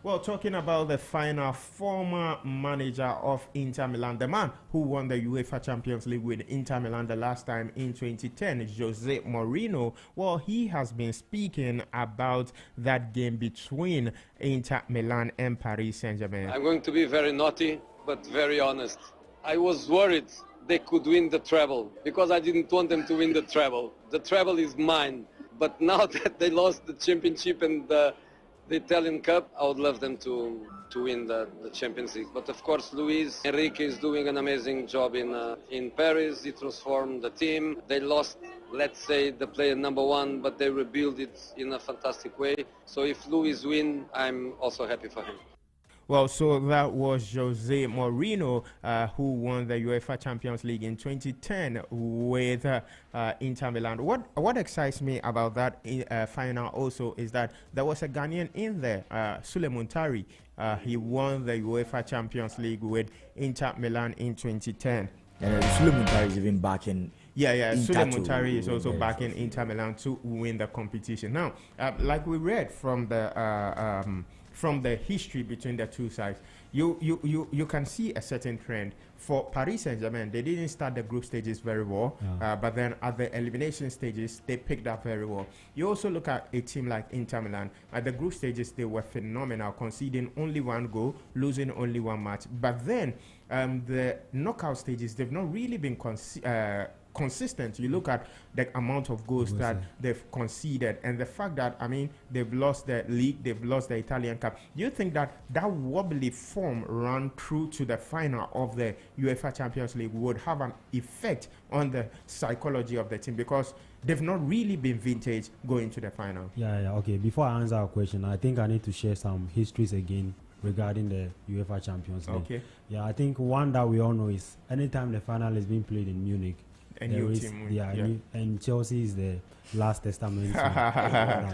Well, talking about the final, former manager of Inter Milan, the man who won the UEFA Champions League with Inter Milan the last time in 2010, Jose Mourinho, well, he has been speaking about that game between Inter Milan and Paris Saint-Germain. I'm going to be very naughty, but very honest. I was worried they could win the treble because I didn't want them to win the treble. The treble is mine. But now that they lost the championship and the Italian Cup, I would love them to win the Champions League. But of course, Luis Enrique is doing an amazing job in Paris. He transformed the team. They lost, let's say, the player number one, but they rebuilt it in a fantastic way. So if Luis win, I'm also happy for him. Well, so that was Jose Mourinho, who won the UEFA Champions League in 2010 with Inter Milan. What excites me about that final also is that there was a Ghanaian in there, Sule Muntari. He won the UEFA Champions League with Inter Milan in 2010. And Sule Muntari is even back in. Yeah. Sule Muntari is also back in Inter Milan to win the competition. Now, like we read from the history between the two sides, you can see a certain trend. For Paris Saint-Germain, they didn't start the group stages very well, but then at the elimination stages, they picked up very well. You also look at a team like Inter Milan. At the group stages, they were phenomenal, conceding only one goal, losing only one match. But then the knockout stages, they've not really been consistent. You look at the amount of goals that they've conceded and the fact that, I mean, they've lost the league, they've lost the Italian Cup. Do you think that wobbly form run through to the final of the UEFA Champions League would have an effect on the psychology of the team, because they've not really been vintage going to the final? Okay, before I answer our question, I think I need to share some histories again regarding the UEFA Champions League. Okay. Yeah, I think one that we all know is anytime the final is being played in Munich, and and Chelsea is the last testament. I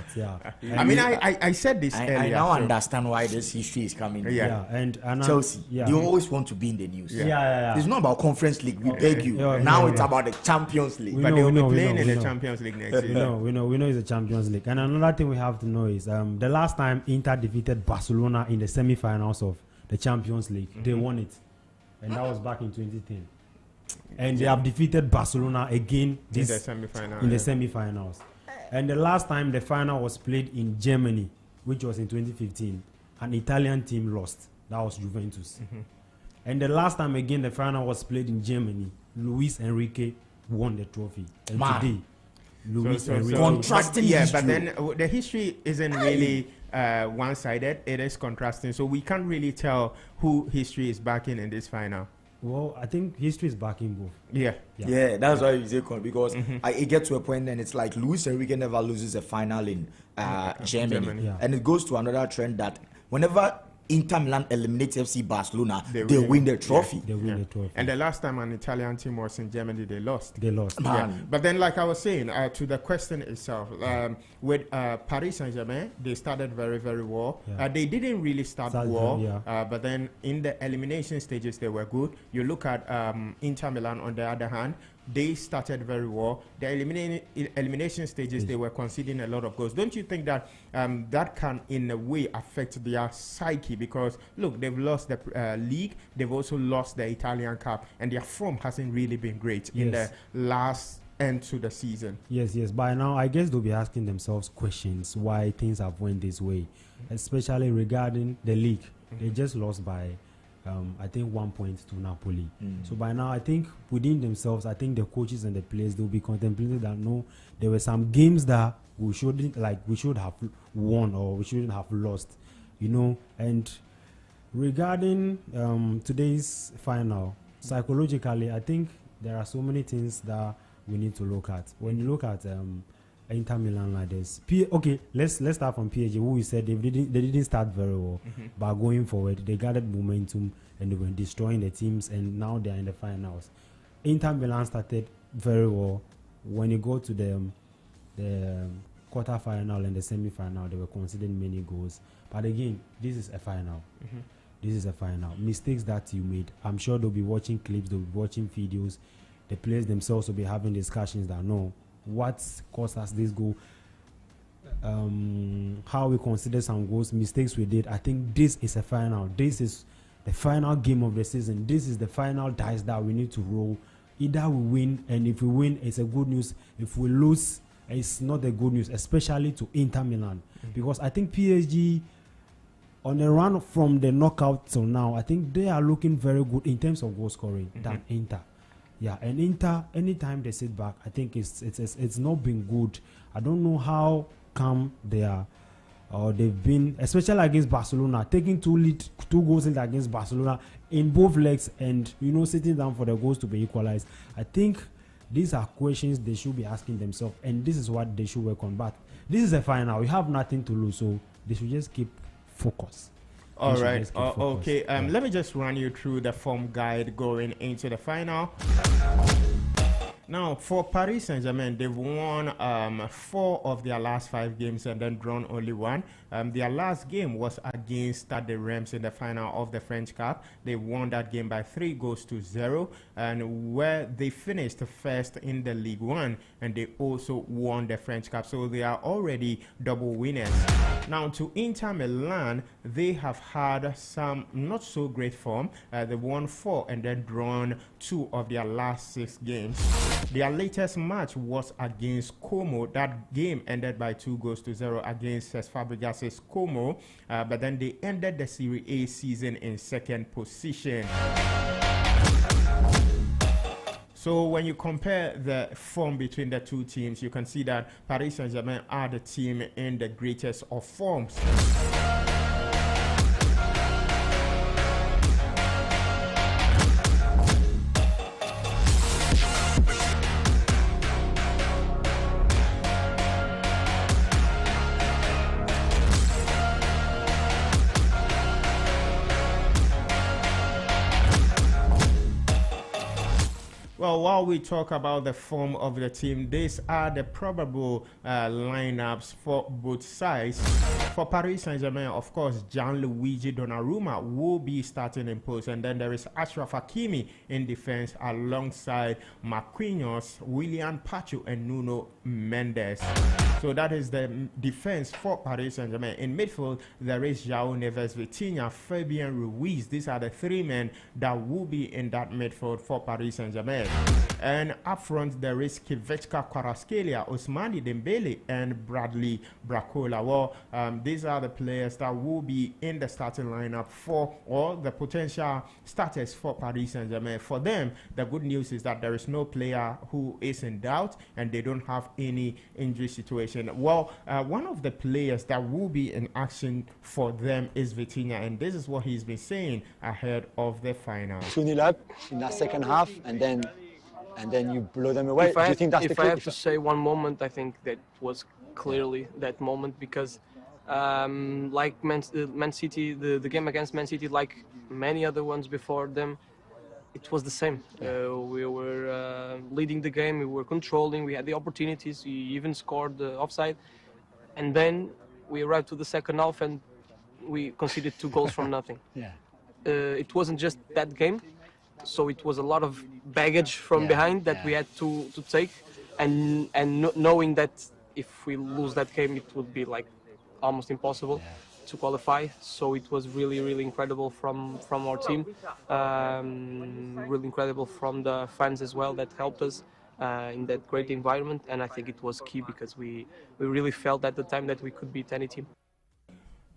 mean, I said this earlier. I now understand why this history is coming. And Chelsea, they always want to be in the news. It's not about Conference League. We beg you. Now it's about the Champions League. But they will be playing in the Champions League next year. We know it's the Champions League. And another thing we have to know is the last time Inter defeated Barcelona in the semi-finals of the Champions League, they won it, and that was back in 2010. And they have defeated Barcelona again in the semi-final. The semi-finals. And the last time the final was played in Germany, which was in 2015, an Italian team lost. That was Juventus. And the last time again the final was played in Germany, Luis Enrique won the trophy. And today, Luis Enrique. Contrasting but then the history isn't really one-sided. It is contrasting. So we can't really tell who history is backing in this final. Well, I think history is backing both. Yeah, that's why you say because it gets to a point and it's like Luis Enrique never loses a final in Germany. And it goes to another trend that whenever Inter Milan eliminates FC Barcelona, they win the trophy. They win the trophy. And the last time an Italian team was in Germany, they lost. Man. But then, like I was saying, to the question itself, with Paris Saint-Germain, they started very, very well. They didn't really start well, but then in the elimination stages, they were good. You look at Inter Milan, on the other hand, they started very well. The elimination stages, they were conceding a lot of goals. Don't you think that that can, in a way, affect their psyche? Because, look, they've lost the league. They've also lost the Italian Cup. And their form hasn't really been great in the last end to the season. Yes. By now, I guess they'll be asking themselves questions why things have went this way, especially regarding the league. They just lost by I think 1 point to Napoli. So by now, I think within themselves, I think the coaches and the players, they'll be contemplating that no, there were some games that we should have won or we shouldn't have lost, you know. And regarding today's final, psychologically, I think there are so many things that we need to look at. When you look at Inter Milan like this, okay, let's start from PSG, who we said they didn't start very well, but going forward they gathered momentum and they were destroying the teams, and now they are in the finals. Inter Milan started very well. When you go to the quarter final and the semi-final, they were conceding many goals. But again, this is a final. This is a final. Mistakes that you made, I'm sure they'll be watching clips, they'll be watching videos. The players themselves will be having discussions that no, what caused us this goal, how we consider some goals, mistakes we did. I think this is a final. This is the final game of the season. This is the final dice that we need to roll. Either we win, and if we win, it's a good news. If we lose, it's not a good news, especially to Inter Milan. Because I think PSG, on the run from the knockout till now, I think they are looking very good in terms of goal scoring than Inter. Yeah, and Inter, anytime they sit back, I think it's not been good. I don't know how come they are, or they've been, especially against Barcelona, taking two goals in against Barcelona in both legs, and you know, sitting down for the goals to be equalized. I think these are questions they should be asking themselves, and this is what they should work on. But this is a final; we have nothing to lose, so they should just keep focus. All right. Okay. Let me just run you through the form guide going into the final. Now, for Paris Saint-Germain, they've won 4 of their last 5 games and then drawn only 1. Their last game was against Stade de Reims in the final of the French Cup. They won that game by 3-0, and where they finished first in the Ligue 1, and they also won the French Cup. So they are already double winners. Now, to Inter Milan, they have had some not so great form. They won 4 and then drawn 2 of their last 6 games. Their latest match was against Como. That game ended by 2-0 against Cesc Fabregas' Como, but then they ended the Serie A season in 2nd position. So when you compare the form between the two teams, you can see that Paris Saint-Germain are the team in the greatest of forms. Well, while we talk about the form of the team, these are the probable lineups for both sides. For Paris Saint-Germain, of course, Gianluigi Donnarumma will be starting in post, and then there is Achraf Hakimi in defense alongside Marquinhos, Willian Pacho, and Nuno Mendes. So that is the defense for Paris Saint-Germain. In midfield, there is João Neves, Vitinha, Fabian Ruiz. These are the 3 men that will be in that midfield for Paris Saint-Germain. And up front, there is Kvaratskhelia, Kvaratskhelia, Ousmane Dembele, and Bradley Barcola. Well, these are the players that will be in the starting lineup for all the potential starters for Paris Saint-Germain. For them, the good news is that there is no player who is in doubt, and they don't have any injury situation. Well, one of the players that will be in action for them is Vitinha, and this is what he's been saying ahead of the final. 2-0 up in the second half, and then you blow them away. If I have to say one moment, I think that was clearly that moment, because like Man City, the game against Man City, like many other ones before them, it was the same. We were leading the game, we were controlling, we had the opportunities, we even scored offside, and then we arrived to the second half and we conceded 2 goals from nothing. It wasn't just that game. So it was a lot of baggage from behind that we had to take, and knowing that if we lose that game, it would be like almost impossible to qualify. So it was really incredible from our team, really incredible from the fans as well that helped us in that great environment. And I think it was key because we really felt at the time that we could beat any team.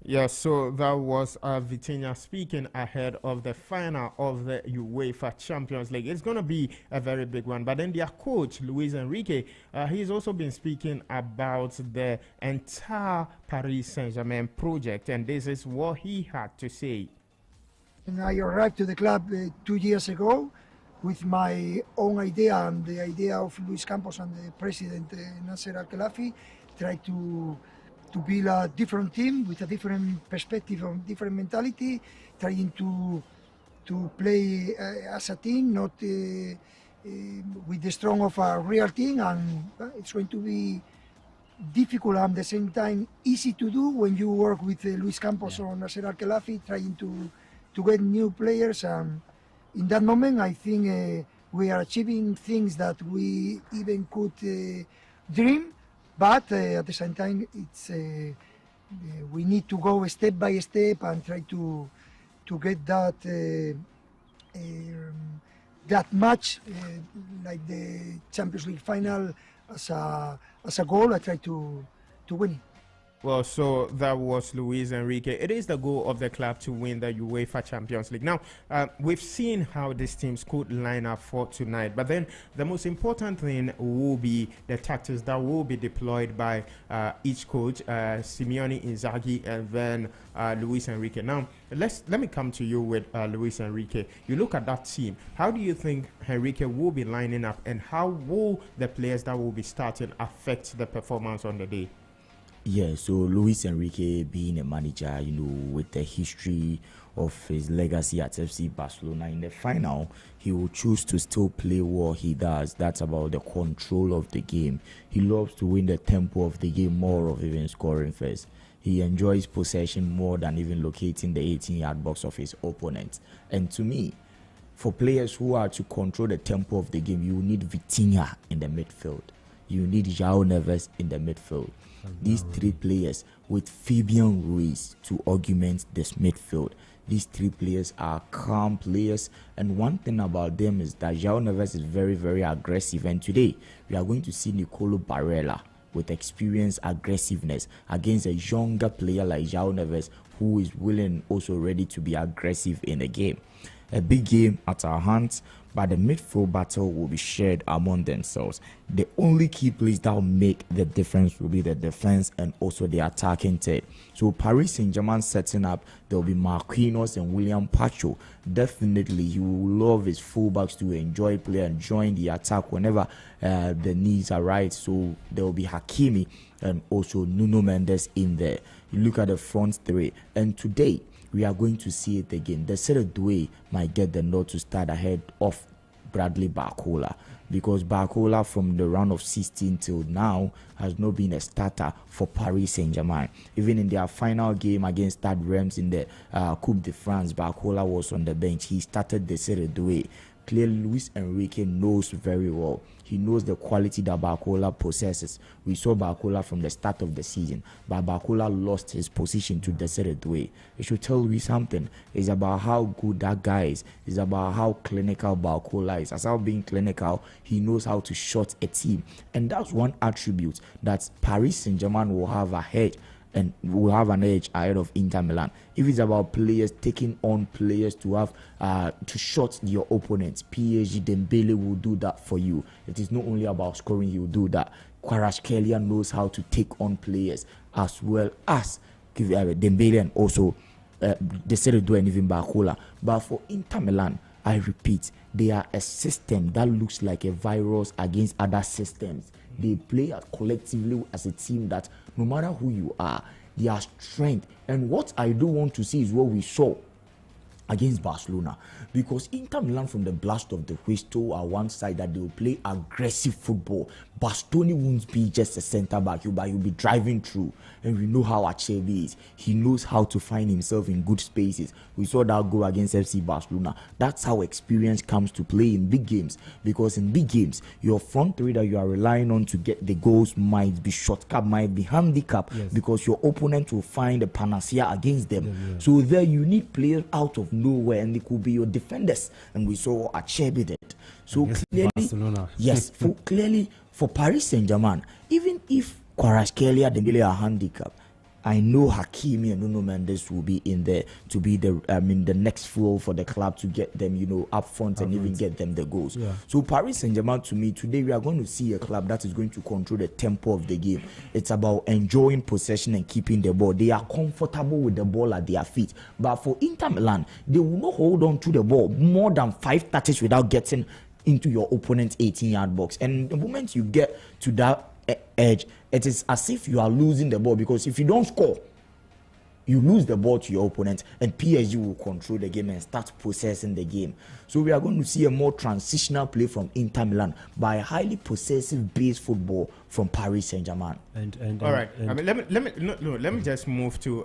Yeah, so that was Vitinha speaking ahead of the final of the UEFA Champions League. It's going to be a very big one. But then their coach, Luis Enrique, he's also been speaking about the entire Paris Saint-Germain project. And this is what he had to say. And I arrived to the club 2 years ago with my own idea and the idea of Luis Campos and the president, Nasser Al-Khelaifi, tried to build a different team with a different perspective and different mentality, trying to play as a team, not with the strong of a real team, and it's going to be difficult and at the same time easy to do when you work with Luis Campos or Nasser Al-Khelaifi, trying to get new players. And in that moment, I think we are achieving things that we even could dream. But at the same time, it's we need to go step by step and try to get that that match like the Champions League final as a goal. I try to win it. Well, so that was Luis Enrique. It is the goal of the club to win the UEFA Champions League. Now, we've seen how these teams could line up for tonight, but then the most important thing will be the tactics that will be deployed by each coach, Simeone Inzaghi, and then Luis Enrique. Now, let me come to you with Luis Enrique. You look at that team. How do you think Enrique will be lining up, and how will the players that will be starting affect the performance on the day? Yeah, so Luis Enrique being a manager, with the history of his legacy at FC Barcelona, in the final, he will choose to still play what he does. That's about the control of the game. He loves to win the tempo of the game more of even scoring first. He enjoys possession more than even locating the 18-yard box of his opponent. And to me, for players who are to control the tempo of the game, you need Vitinha in the midfield. You need João Neves in the midfield. These three players with Fabian Ruiz to augment this midfield. These three players are calm players, and one thing about them is that João Neves is very aggressive, and today we are going to see Nicolo Barella with experience, aggressiveness against a younger player like João Neves, who is willing, also ready to be aggressive in the game. A big game at our hands, but the midfield battle will be shared among themselves. The only key place that will make the difference will be the defense and also the attacking third. So Paris Saint-Germain setting up, there will be Marquinhos and William Pacho. Definitely, he will love his fullbacks to enjoy play and join the attack whenever the needs are right. So there will be Hakimi and also Nuno Mendes in there. You look at the front three, and today we are going to see it again. Desiree Doué might get the nod to start ahead of Bradley Barcola, because Barcola from the round of 16 till now has not been a starter for Paris Saint-Germain. Even in their final game against Stade Reims in the Coupe de France, Barcola was on the bench. He started Desiree Doué. Clearly, Luis Enrique knows very well. He knows the quality that Barcola possesses. We saw Barcola from the start of the season, but Barcola lost his position to Desiree Doué. It should tell you something. It's about how good that guy is. It's about how clinical Barcola is. As how being clinical, he knows how to shut a team. And that's one attribute that Paris Saint-Germain will have ahead, and will have an edge ahead of Inter Milan. If it's about players taking on players to have to shut your opponents, PSG Dembele will do that for you. It is not only about scoring; he will do that. Kvaratskhelia knows how to take on players as well as Dembele and also Desiree Doué and even Barcola. But for Inter Milan, I repeat, they are a system that looks like a virus against other systems. They play collectively as a team that no matter who you are, their strength. And what I do want to see is what we saw against Barcelona, because Inter Milan from the blast of the whistle are one side that they will play aggressive football, Bastoni won't be just a centre back, but he'll be driving through. And we know how Acerbi is. He knows how to find himself in good spaces. We saw that goal against FC Barcelona. That's how experience comes to play in big games. Because in big games, your front three that you are relying on to get the goals might be shortcut, might be handicapped, because your opponent will find a panacea against them. So there you need players out of nowhere, and they could be your defenders. And we saw Acerbi did. So clearly, Barcelona. yes, clearly for Paris Saint-Germain, even if Kvaratskhelia and Dembele are handicapped, I know Hakimi and Nuno Mendes will be in there to be the next fuel for the club to get them, up front and even get them the goals. So Paris Saint-Germain, to me, today we are going to see a club that is going to control the tempo of the game. It's about enjoying possession and keeping the ball. They are comfortable with the ball at their feet. But for Inter Milan, they will not hold on to the ball more than 5 touches without getting into your opponent's 18-yard box. And the moment you get to that edge, it is as if you are losing the ball, because if you don't score, you lose the ball to your opponent, and PSG will control the game and start possessing the game. So we are going to see a more transitional play from Inter Milan by a highly possessive base football from Paris Saint-Germain. All right. Let me just move to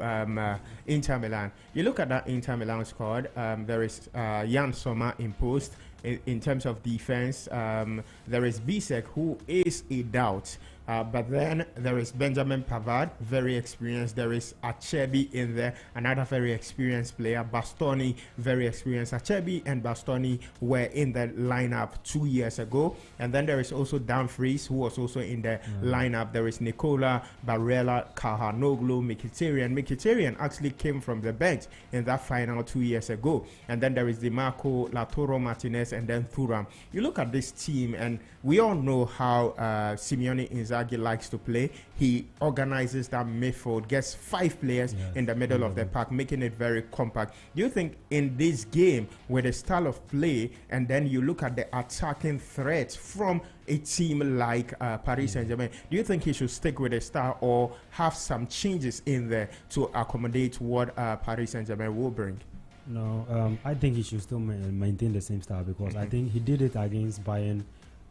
Inter Milan. You look at that Inter Milan squad. There is Jan Sommer in post. In terms of defense, there is Bisek, who is a doubt. But then there is Benjamin Pavard, very experienced. There is Acerbi in there, another very experienced player. Bastoni, very experienced. Acerbi and Bastoni were in the lineup 2 years ago. And then there is also Dumfries, who was also in the lineup. There is Nicola, Barella, Calhanoglu, Mkhitaryan. Mkhitaryan actually came from the bench in that final 2 years ago. And then there is DiMarco, Lautaro Martinez, and then Thuram. You look at this team, and we all know how Simeone Inzaghi likes to play. He organizes that midfield, gets 5 players in the middle of the park, making it very compact. Do you think in this game, with the style of play, and then you look at the attacking threat from a team like Paris Saint-Germain, do you think he should stick with the style or have some changes in there to accommodate what Paris Saint-Germain will bring? No, I think he should still maintain the same style, because I think he did it against Bayern.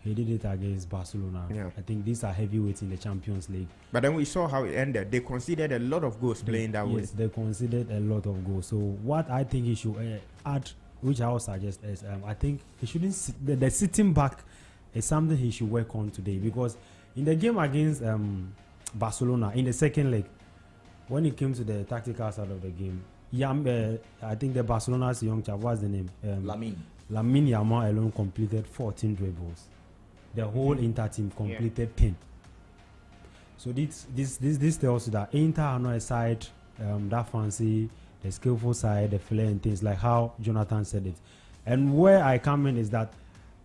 He did it against Barcelona. I think these are heavyweights in the Champions League. But then we saw how it ended. They conceded a lot of goals playing that way. Yes, they conceded a lot of goals. So what I think he should add, which I would suggest, is I think he shouldn't the sitting back is something he should work on today, because in the game against Barcelona in the second leg, when it came to the tactical side of the game, I think the Barcelona's young chap, what's the name? Lamine Yamal alone completed 14 dribbles. The whole Inter team completed 10. So this tells you that Inter are not a side that fancy, the skillful side, the flair and things, like how Jonathan said it. And where I come in is that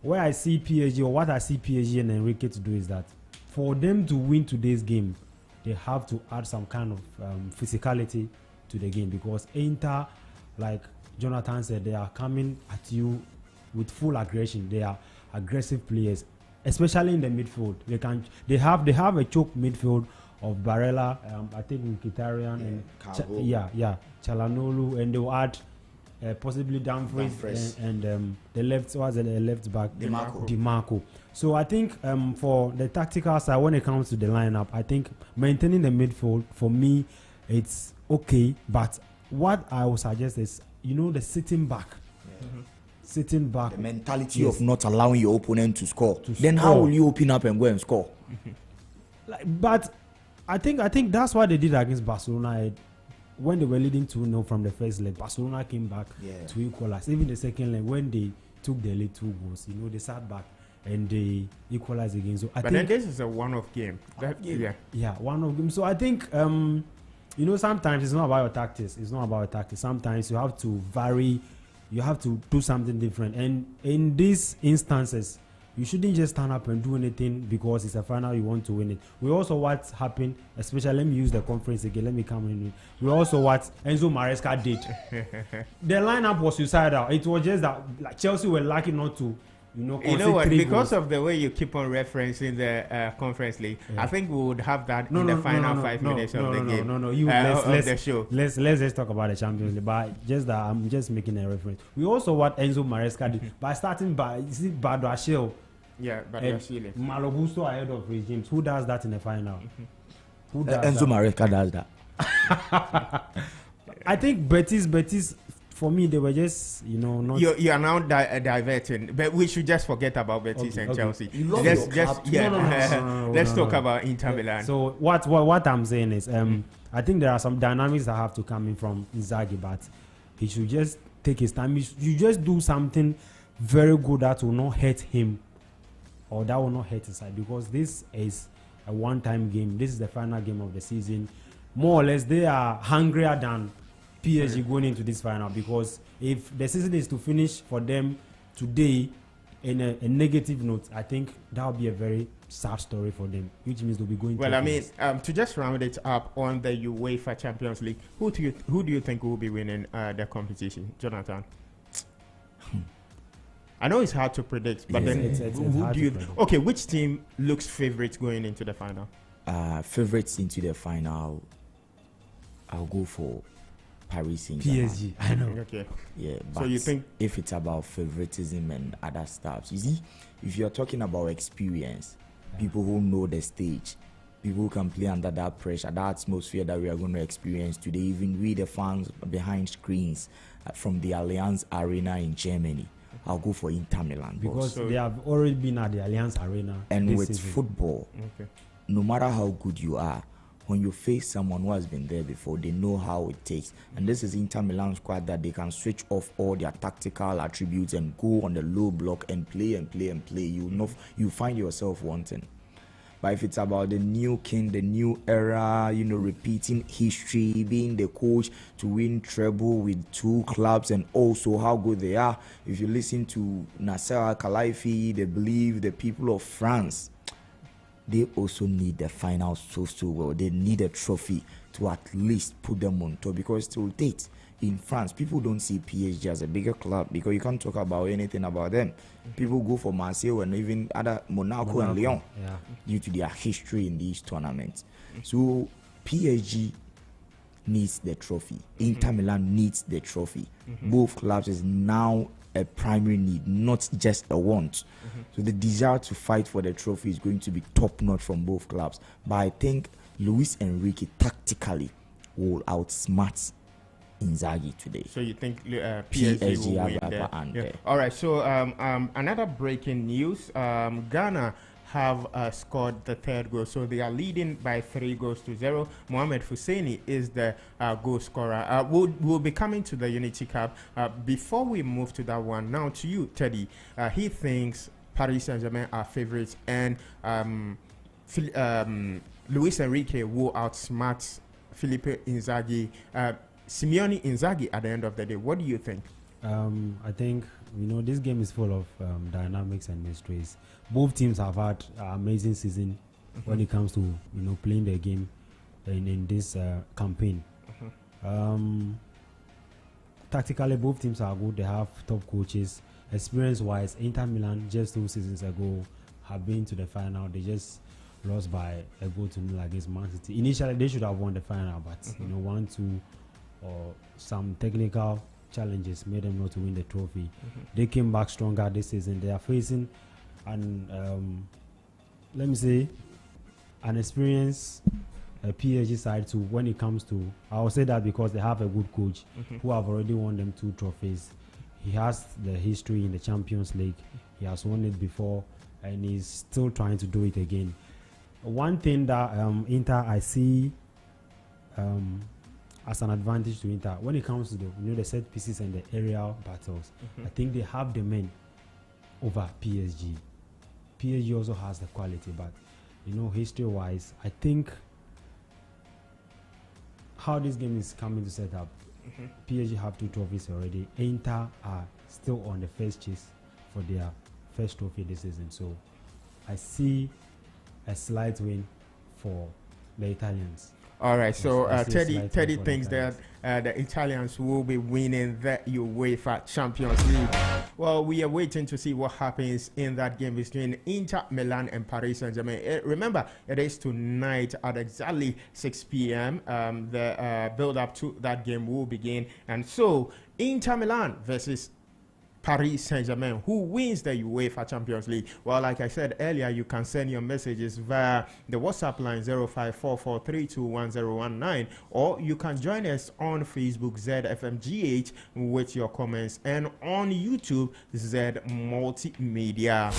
where I see PSG, or what I see PSG and Enrique to do, is that for them to win today's game, they have to add some kind of physicality to the game, because Inter, like Jonathan said, they are coming at you with full aggression. They are aggressive players, especially in the midfield. They have a choke midfield of Barella, I think Mkhitaryan, and Calhanoglu, and they will add possibly Dumfries and the left back DiMarco. So I think for the tactical side, when it comes to the lineup, I think maintaining the midfield, for me, it's okay. But what I would suggest is, the sitting back. Sitting back, the mentality of not allowing your opponent to score. Then how will you open up and go and score? But I think that's what they did against Barcelona. When they were leading 2-0 from the first leg, Barcelona came back to equalize. Even the second leg, when they took the lead 2 goals, they sat back and they equalized again. So then this is a one-off game. One-off game. So I think sometimes it's not about your tactics. Sometimes you have to vary. You have to do something different. And in these instances, you shouldn't just stand up and do anything because it's a final, you want to win it. We also what happened, especially, let me use the conference again, let me come in. We also what Enzo Maresca did. The lineup was suicidal. It was just that Chelsea were lucky not to, concede what? Because of the way you keep on referencing the Conference League, I think we would have that in the final 5 minutes of the game. Let's the show. Let's just talk about the Champions League. But just that, I'm just making a reference. We also what Enzo Maresca did by starting by Badrashil Yeah, but they're sealing. Malo Gusto ahead of Reece James. Who does that in the final? Who does Enzo Maresca does that. I think Betis, for me, they were just, not. You are now diverting, but we should just forget about Betis and Chelsea. Let's talk about Inter Milan. So what I'm saying is, I think there are some dynamics that have to come in from Inzaghi, but he should just take his time. You just do something very good that will not hurt him, or that will not hurt his side, because this is a one-time game. This is the final game of the season. More or less, they are hungrier than PSG going into this final, because if the season is to finish for them today in a negative note, I think that will be a very sad story for them, which means they'll be going. Well, I mean, to just round it up on the UEFA Champions League, who do you think will be winning the competition, Jonathan? I know it's hard to predict, but then who do you? Okay, which team looks favorite going into the final? Favorites into the final, I'll go for Paris Saint-Germain. PSG, I know. Okay. Yeah, but so you think if it's about favoritism and other stuff, you see, if you're talking about experience, people who know the stage, people who can play under that pressure, that atmosphere that we are going to experience today, even we the fans behind screens from the Allianz Arena in Germany, I'll go for Inter Milan. Because they have already been at the Allianz Arena. And with football, no matter how good you are, when you face someone who has been there before, they know how it takes. And this is Inter Milan squad that they can switch off all their tactical attributes and go on the low block and play and play and play. You find yourself wanting. But if it's about the new king, the new era, repeating history, being the coach to win treble with 2 clubs, and also how good they are. If you listen to Nasser Al-Khelaifi, they believe the people of France, they also need the final so well. They need a trophy to at least put them on top, because to date in France, people don't see PSG as a bigger club, because you can't talk about anything about them. People go for Marseille and even other Monaco and Lyon due to their history in these tournaments. So PSG needs the trophy. Inter Milan needs the trophy. Both clubs is now a primary need, not just a want. So the desire to fight for the trophy is going to be top notch from both clubs. But I think Luis Enrique tactically will outsmart Inzaghi today. So you think PSG will win there? All right. So another breaking news: Ghana have scored the 3rd goal, so they are leading by 3-0. Mohamed Husseini is the goal scorer. We'll be coming to the Unity Cup. Before we move to that one, now to you, Teddy. He thinks Paris Saint-Germain are favorites, and Luis Enrique will outsmart Philippe Inzaghi. Simeone Inzaghi at the end of the day. What do you think? I think this game is full of dynamics and mysteries. Both teams have had an amazing season when it comes to playing the game in this campaign. Tactically, both teams are good. They have top coaches. Experience-wise, Inter Milan just 2 seasons ago have been to the final. They just lost by a goal to nil against Man City. Initially, they should have won the final, but 1-2 or some technical challenges made them not to win the trophy. They came back stronger this season. They are facing an experienced PSG side too when it comes to, I will say that because they have a good coach who have already won them 2 trophies. He has the history in the Champions League. He has won it before and he's still trying to do it again. One thing that Inter I see as an advantage to Inter when it comes to the set pieces and the aerial battles, I think they have the men over PSG. PSG also has the quality, but history-wise, I think how this game is coming to set up, PSG have 2 trophies already. Inter are still on the first chase for their first trophy this season, so I see a slight win for the Italians. All right, so Teddy thinks that the Italians will be winning the UEFA Champions League. Well, we are waiting to see what happens in that game between Inter Milan and Paris Saint-Germain. Remember, it is tonight at exactly 6 p.m. The build-up to that game will begin. And so, Inter Milan versus Paris Saint-Germain. Who wins the UEFA Champions League? Well, like I said earlier, you can send your messages via the WhatsApp line 0544321019, or you can join us on Facebook ZFMGH with your comments, and on YouTube Z Multimedia.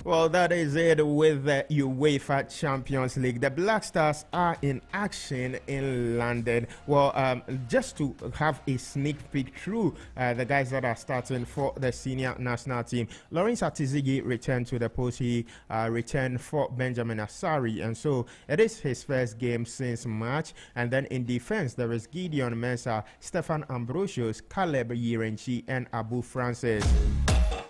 Well, that is it with the UEFA Champions League. The Black Stars are in action in London. Well, just to have a sneak peek through the guys that are starting for the senior national team. Lawrence Atizigi returned to the post. He returned for Benjamin Asari, and so it is his first game since March. And then in defense, there is Gideon Mensah, Stefan Ambrosius, Caleb Yirenchi, and Abu Francis.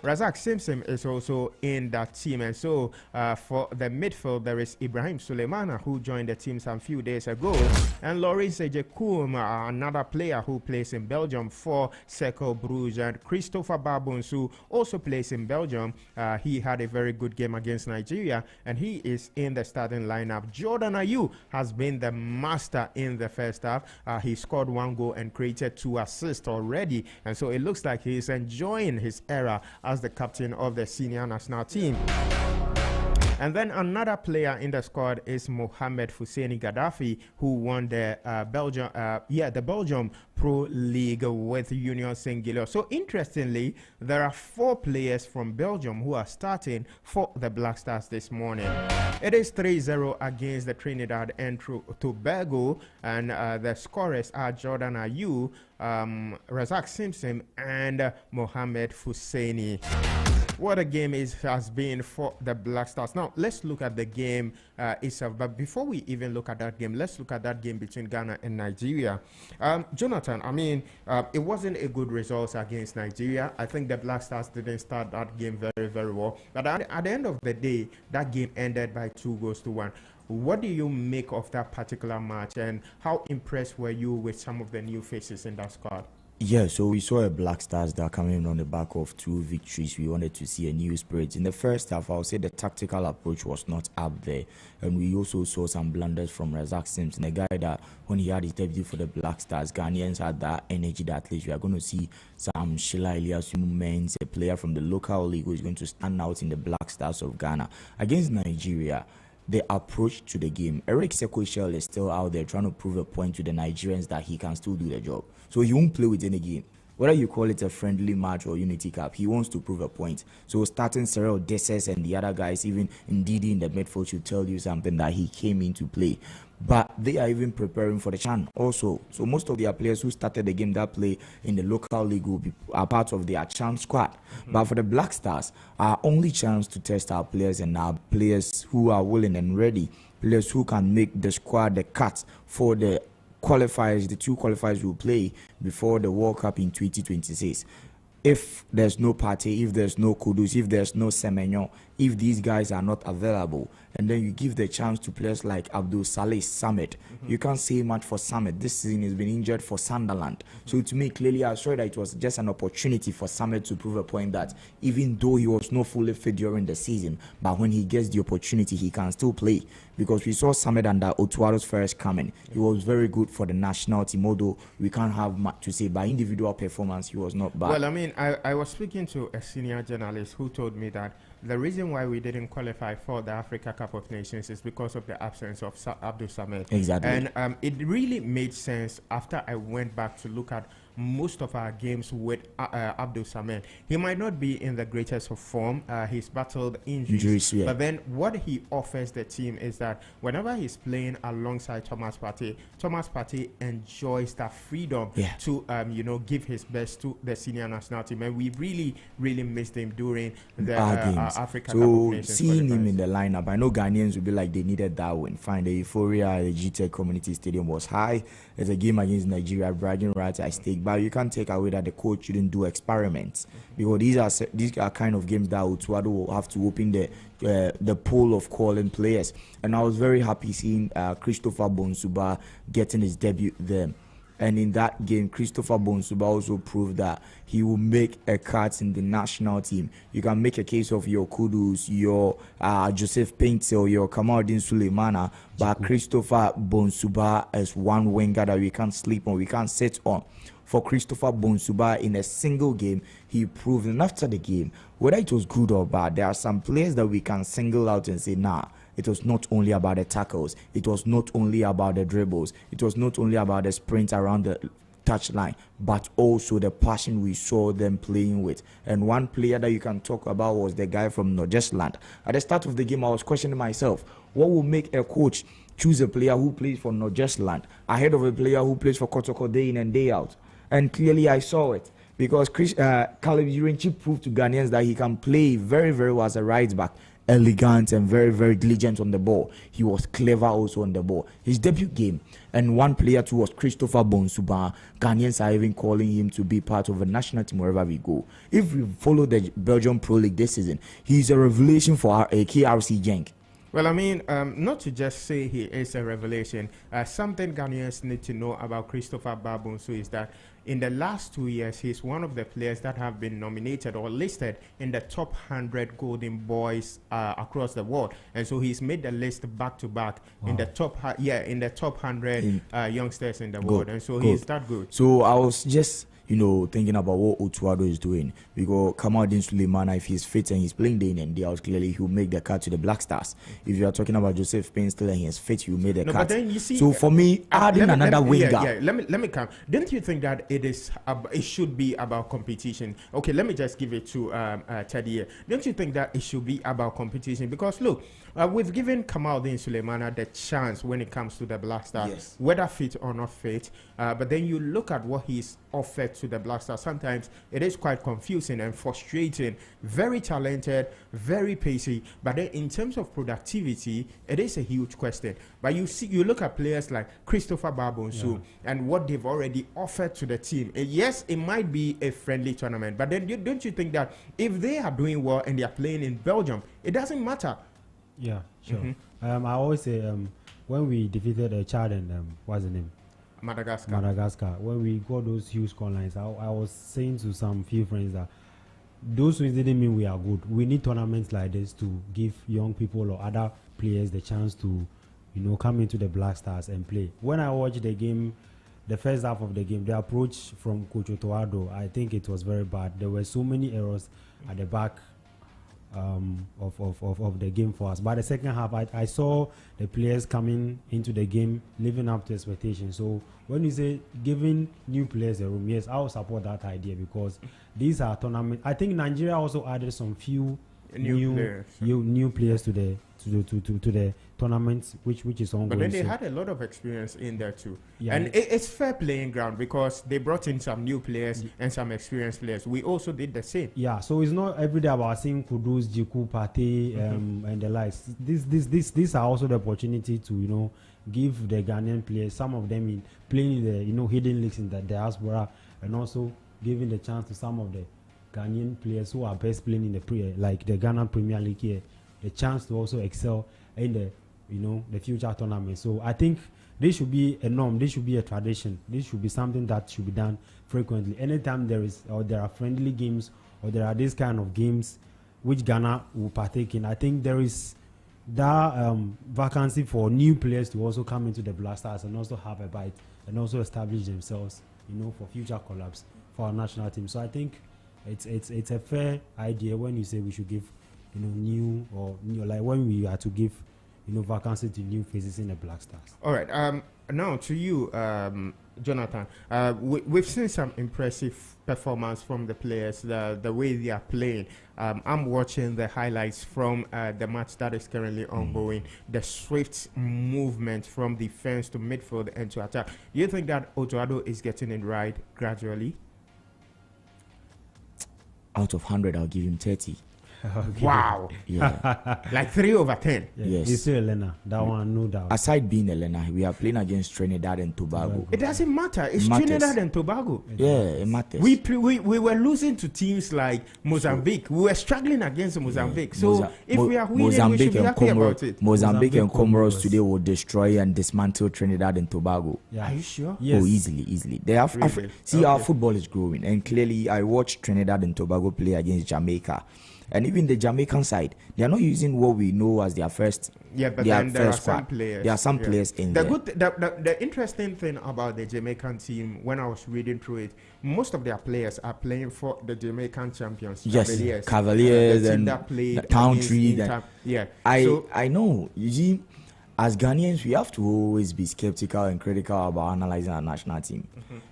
Razak Simpson is also in that team, and so for the midfield there is Ibrahim Suleimana, who joined the team some few days ago, and Lawrence Ejekum, another player who plays in Belgium for Cercle Bruges, and Christopher Babunsu also plays in Belgium. He had a very good game against Nigeria, and he is in the starting lineup. Jordan Ayew has been the master in the first half. He scored 1 goal and created 2 assists already, and so it looks like he is enjoying his era as the captain of the senior national team. And then another player in the squad is Mohamed Fousseni Gaddafi, who won the Belgium Pro League with Union Saint-Gilloise. So interestingly, there are 4 players from Belgium who are starting for the Black Stars this morning. It is 3-0 against the Trinidad and Tobago, and the scorers are Jordan Ayew, Razak Simpson, and Mohamed Fousseni. What a game has been for the Black Stars. Now, let's look at the game itself. But before we even look at that game, let's look at that game between Ghana and Nigeria. Jonathan, I mean, it wasn't a good result against Nigeria. I think the Black Stars didn't start that game very, very well. But at the end of the day, that game ended by 2-1. What do you make of that particular match, and how impressed were you with some of the new faces in that squad? Yeah, so we saw a Black Stars that are coming on the back of 2 victories. We wanted to see a new spirit. In the first half, I would say the tactical approach was not up there. And we also saw some blunders from Razak Simpson, a guy that when he had his debut for the Black Stars, Ghanaians had that energy that at least we are going to see some Sheila Eliasumu Mens, a player from the local league who is going to stand out in the Black Stars of Ghana. Against Nigeria, the approach to the game, Eric Sekoishel is still out there trying to prove a point to the Nigerians that he can still do the job. So he won't play with any game. Whether you call it a friendly match or Unity Cup, he wants to prove a point. So starting Cyril Desses and the other guys, even Ndidi in the midfield, should tell you something that he came in to play. But they are even preparing for the CHAN also. So most of their players who started the game that play in the local league will be part of their CHAN squad. But for the Black Stars, our only chance to test our players and our players who are willing and ready, players who can make the squad the cut for the qualifiers, the 2 qualifiers will play before the World Cup in 2026. If there's no Partey, if there's no Kudus, if there's no Semenyo, if these guys are not available, and then you give the chance to players like Abdul Saleh Samet, you can't say much for Samet. This season he's been injured for Sunderland. So to me, clearly I saw that it was just an opportunity for Samet to prove a point that even though he was not fully fit during the season, but when he gets the opportunity, he can still play. Because we saw Samet under Otuaro's first coming. He was very good for the national team, although we can't have much to say. By individual performance, he was not bad. Well, I mean, I was speaking to a senior journalist who told me that the reason why we didn't qualify for the Africa Cup of Nations is because of the absence of Abdul Samet. Exactly. And it really made sense after I went back to look at most of our games with Abdul Samet. He might not be in the greatest of form. He's battled injuries. Yeah. But then what he offers the team is that whenever he's playing alongside Thomas Partey enjoys that freedom to, give his best to the senior national team. And we really, really missed him during the Africa Cup of Nations. So seeing him in the lineup, I know Ghanaians will be like they needed that win. Fine, the euphoria at the GTEC Community Stadium was high. There's a game against Nigeria, bragging rights at stake. But you can't take away that the coach shouldn't do experiments, because these are kind of games that Otuado will have to open the pool of calling players. And I was very happy seeing Christopher Bonsuba getting his debut there. And in that game, Christopher Bonsuba also proved that he will make a cut in the national team. You can make a case of your Kudus, your Joseph Paintel, your Kamaldeen Suleimana, but Christopher Bonsuba as one winger that we can't sleep on, we can't sit on. For Christopher Bonsuba in a single game, he proved, and after the game, whether it was good or bad, there are some players that we can single out and say, nah, it was not only about the tackles, it was not only about the dribbles, it was not only about the sprint around the touchline, but also the passion we saw them playing with. And one player that you can talk about was the guy from Norgesland. At the start of the game, I was questioning myself, what will make a coach choose a player who plays for Norgesland ahead of a player who plays for Kotoko day in and day out? And clearly I saw it, because Caleb Yurinchi proved to Ghanaians that he can play very, very well as a right back. Elegant and very, very diligent on the ball. He was clever also on the ball. His debut game, and one player too was Christopher Bonsuba. Ghanaians are even calling him to be part of a national team wherever we go. If we follow the Belgium Pro League this season, he's a revelation for our KRC Genk. Well, I mean, not to just say he is a revelation. Something Ghanaians need to know about Christopher Bonsuba is that in the last 2 years, he's one of the players that have been nominated or listed in the top 100 Golden Boys across the world, and so he's made the list back to back in the top, in the top 100 youngsters in the world, and so he's that good. So I was just thinking about what Otuado is doing, because Kamaldeen Suleimana, if he's fit and he's playing day in and day out, clearly he'll make the cut to the Black Stars. If you are talking about Joseph Paintel and he's fit, he'll make the cut. But then you see, so for me, adding another winger. Let me come. Don't you think that it should be about competition? Okay, let me just give it to Teddy here. Don't you think that it should be about competition? Because look, we've given Kamaldeen Suleimana the chance when it comes to the Black Stars, whether fit or not fit. But then you look at what he's offered to the Black Stars. Sometimes it is quite confusing and frustrating. Very talented, very pacey, but then in terms of productivity, it is a huge question. But you look at players like Christopher Bonsuba and what they've already offered to the team. Yes, it might be a friendly tournament, but then don't you think that if they are doing well and they are playing in Belgium, it doesn't matter? Yeah, sure. I always say when we defeated Chad and what's the name? Madagascar. When we got those huge score lines, I was saying to some few friends that those wins didn't mean we are good. We need tournaments like this to give young people or other players the chance to, come into the Black Stars and play. When I watched the game, the first half of the game, the approach from Coach Otuado, I think it was very bad. There were so many errors at the back of the game for us. But the second half, I saw the players coming into the game, living up to expectations. So when you say giving new players a room, yes, I will support that idea, because these are tournaments. I think Nigeria also added some few new players to the tournaments, which is ongoing. But then they had a lot of experience in there too. Yeah, and it's fair playing ground, because they brought in some new players and some experienced players. We also did the same. Yeah, so it's not every day about seeing Kudus, Jiku, Pate, and the likes. These are also the opportunity to give the Ghanaian players, some of them playing in the hidden leagues in the diaspora, and also giving the chance to some of the Ghanaian players who are best playing in the Ghana Premier League here, the chance to also excel in the future tournament. So I think this should be a norm. This should be a tradition. This should be something that should be done frequently. Anytime there are friendly games, or there are these kind of games which Ghana will partake in, I think there is that vacancy for new players to also come into the Black Stars and also have a bite and also establish themselves, for future collabs for our national team. So I think it's a fair idea when you say we should give new like when we are to give vacancy to new faces in the Black Stars. All right. Now to you, Jonathan. We've seen some impressive performance from the players. The way they are playing. I'm watching the highlights from the match that is currently ongoing. The swift movement from defense to midfield and to attack. Do you think that Otuado is getting it right gradually? Out of 100, I'll give him 30. Okay. Wow. Yeah. Like 3/10. Yeah, Yes. It's still Elena. That one, no doubt. Aside being Elena, we are playing against Trinidad and Tobago. It doesn't matter. It's Matters. Trinidad and Tobago. Yeah, it matters. We were losing to teams like Mozambique. We were struggling against Mozambique. So if we are winning, we should be happy about it. Mozambique and Comoros Comoros. today will destroy and dismantle Trinidad and Tobago. Yeah. Are you sure? Yes. Oh, easily. They have Really? see, our Okay. football is growing, and clearly, I watched Trinidad and Tobago play against Jamaica, and even the Jamaican side, they are not using what we know as their first. Yeah, but their then there are first some squad. players. There are some yeah. players in the there. Good, the interesting thing about the Jamaican team, when I was reading through it, most of their players are playing for the Jamaican champions. Yes, Cavaliers. Cavaliers the team and that played the Country. against That Inter- yeah. I So, know. You see, as Ghanaians, we have to always be skeptical and critical about analyzing our national team.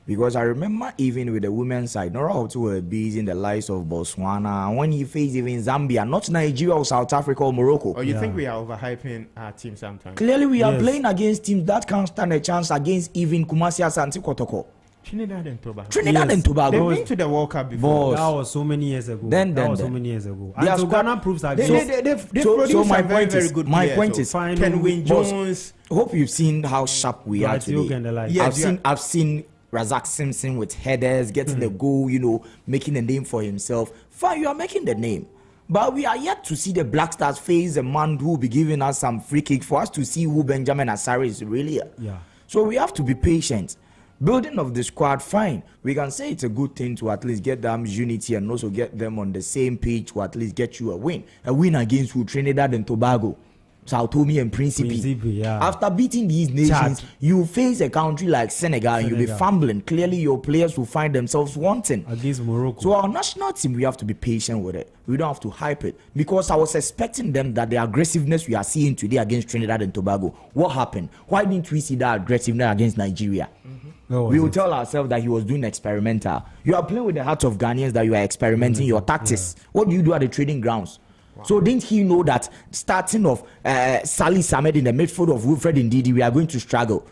Because I remember even with the women's side, Nora Hotu were busy in the likes of Botswana. When he faced even Zambia, not Nigeria or South Africa or Morocco. or you Yeah. think we are overhyping our team sometimes? Clearly, we are Yes. playing against teams that can't stand a chance against even Kumasi Asante Kotoko. Trinidad and Tobago. Trinidad Yes. and Tobago. They've been to the World Cup before. Boss. That was so many years ago. Then- that then- was so then. many years ago. Their And so squad- Ghana proves They, against. they've so produced my some very, point very is- good my players. point So is- Final- Kenwin Boss. Jones. Hope you've seen how sharp we are Dwight today. Yoke and the like. Yeah. I've seen Razak Simpson with headers, getting the goal, making a name for himself. Fine, you are making the name. But we are yet to see the Black Stars face a man who will be giving us some free kick for us to see who Benjamin Asare is really. Yeah. So we have to be patient. Building of the squad, fine. We can say it's a good thing to at least get them unity and also get them on the same page to at least get you a win. A win against who? Trinidad and Tobago, Sao Tome and Principe. Principe, yeah. After beating these nations, Chad. you face a country like Senegal and you'll be Senegal. fumbling. Clearly, your players will find themselves wanting. Against Morocco. So our national team, we have to be patient with it. We don't have to hype it. Because I was expecting them that the aggressiveness we are seeing today against Trinidad and Tobago, what happened? Why didn't we see that aggressiveness against Nigeria? Where was We will it? tell ourselves that he was doing experimental. You are playing with the heart of Ghanaians, that you are experimenting your tactics. What do you do at the trading grounds? So didn't he know that starting of Salih Samed in the midfield of Wilfred Ndidi, we are going to struggle?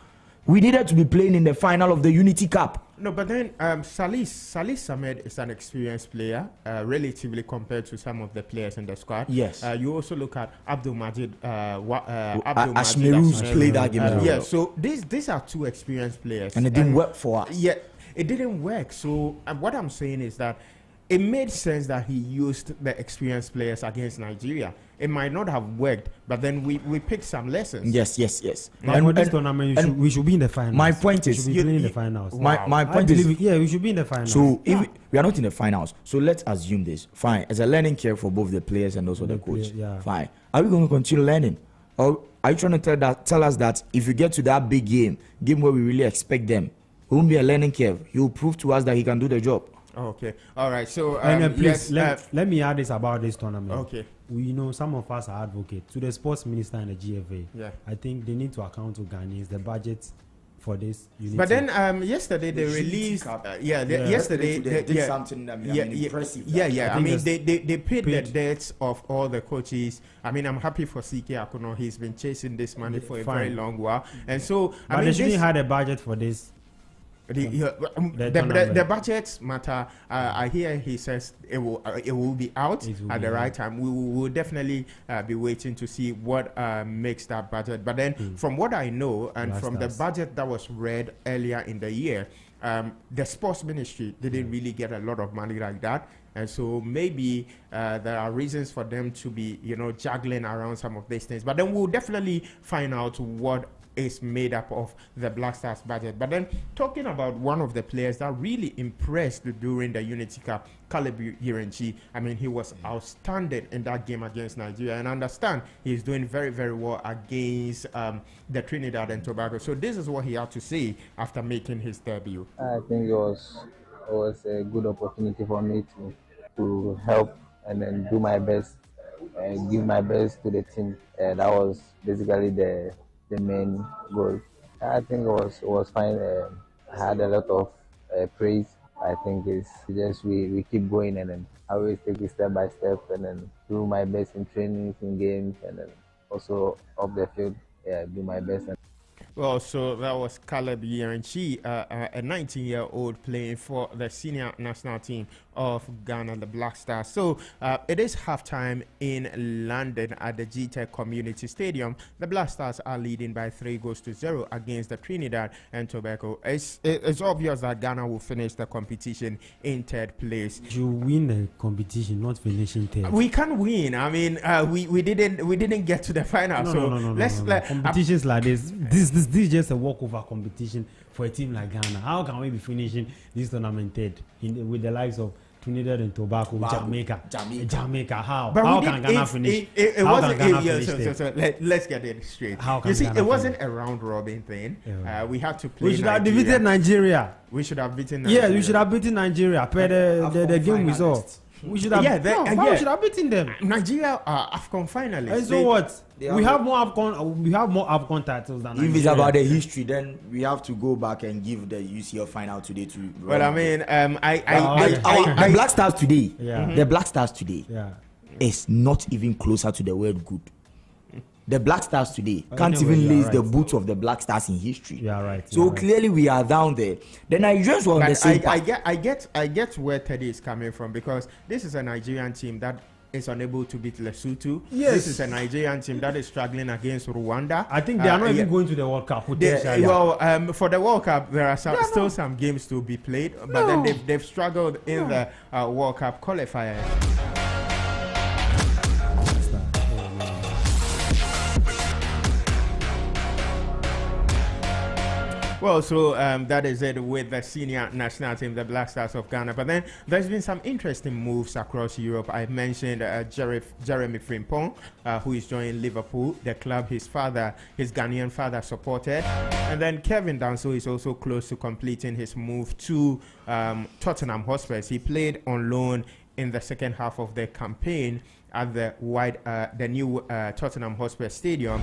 We needed to be playing in the final of the Unity Cup. No, but then Salih Samed is an experienced player, relatively compared to some of the players in the squad. Yes. You also look at Abdul Majid. Ashmeru's played that game as well. Yeah. So these are two experienced players, And it didn't work for us. Yeah, it didn't work. So what I'm saying is that it made sense that he used the experienced players against Nigeria. It might not have worked, but then we picked some lessons. Yes. But for this tournament, we should be in the finals. my point we is- should be You- playing in the you- finals. My Wow. point is, we should be in the finals. so if we are not in the finals, so let's assume this. Fine, as a learning curve for both the players and also the coach. yeah. Fine. Are we going to continue learning, or are you trying to tell us that if you get to that big game where we really expect them, it won't be a learning curve? He will prove to us that he can do the job. Okay. All right. So And please, yes, let me add this about this tournament. okay. We some of us are advocates. To the sports minister and the GFA, Yeah. I think they need to account to Ghanaians the budget for this. Unity. But then yesterday they released yesterday they did something. impressive. I I think mean it's they paid the paid. debts of all the coaches. I mean I'm happy for CK Akuno. He's been chasing this money for a very Fine. long while, and so but I mean they shouldn't this, have a budget for this. the tournament. budgets matter. I hear he says it will be out It will at be the right out. time. We will definitely be waiting to see what makes that budget. But then from what I know and Black from the Stars. budget that was read earlier in the year, the sports ministry didn't really get a lot of money like that. And so maybe there are reasons for them to be, juggling around some of these things. But then we'll definitely find out what is made up of the Black Stars budget. But then talking about one of the players that really impressed during the Unity Cup, Caleb Irenchi. I mean, he was outstanding in that game against Nigeria, and I understand he's doing very, very well against the Trinidad and Tobago. So this is what he had to say after making his debut. I think it was a good opportunity for me to help and then do my best and give my best to the team. That was basically the main goal. I think it was fine. I had a lot of praise. I think it's just we keep going and then I always take it step by step and then do my best in trainings, in games, and then also off the field. Do my best. Well, so that was Caleb Irenchi, a 19-year-old playing for the senior national team of Ghana, the Black Stars. So it is halftime in London at the GTEC Community Stadium. The Black Stars are leading by 3-0 against the Trinidad and Tobago. It's obvious that Ghana will finish the competition in third place. You win the competition, not finishing third. We can win. I mean, we didn't get to the final. No. Competitions like this is just a walkover competition for a team like Ghana. How can we be finishing this tournament third with the likes of Trinidad and Tobago, Jamaica? How can Ghana finish? Let's get it straight. It wasn't a round robin thing. We had to play. We should have defeated Nigeria. We should have beaten Nigeria. Yeah, we should have beaten Nigeria. The game we saw. We should have. We should have beaten them. Nigeria are AFCON finalists. And so what? We have more AFCON titles than Nigeria. If it's about the history, then we have to go back and give the UCL final today to. Well, I mean, the Black Stars today. Yeah. The Black Stars today. Yeah. Is not even closer to the word good. The Black Stars today can't even lace the boots of the Black Stars in history. Yeah, right. So clearly we are down there. The Nigerians were on the same path. I get where Teddy is coming from, because this is a Nigerian team that is unable to beat Lesotho. Yes. This is a Nigerian team that is struggling against Rwanda. I think they are not even going to the World Cup. For the World Cup, there are still some games to be played, but then they've struggled in the World Cup qualifier. Well, so that is it with the senior national team, the Black Stars of Ghana. But then there's been some interesting moves across Europe. I mentioned Jeremy Frimpong, who is joining Liverpool, the club his Ghanaian father supported. And then Kevin Danso is also close to completing his move to Tottenham Hotspur. He played on loan in the second half of the campaign at the new Tottenham Hotspur Stadium.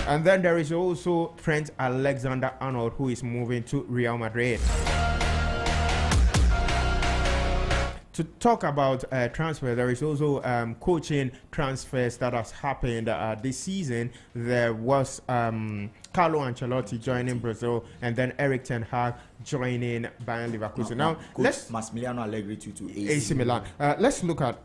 And then there is also Trent Alexander-Arnold, who is moving to Real Madrid. To talk about transfer, there is also coaching transfers that has happened this season. There was Carlo Ancelotti joining Brazil, and then Erik ten Hag joining Bayern Leverkusen. Now, let's Massimiliano Allegri to AC Milan. Let's look at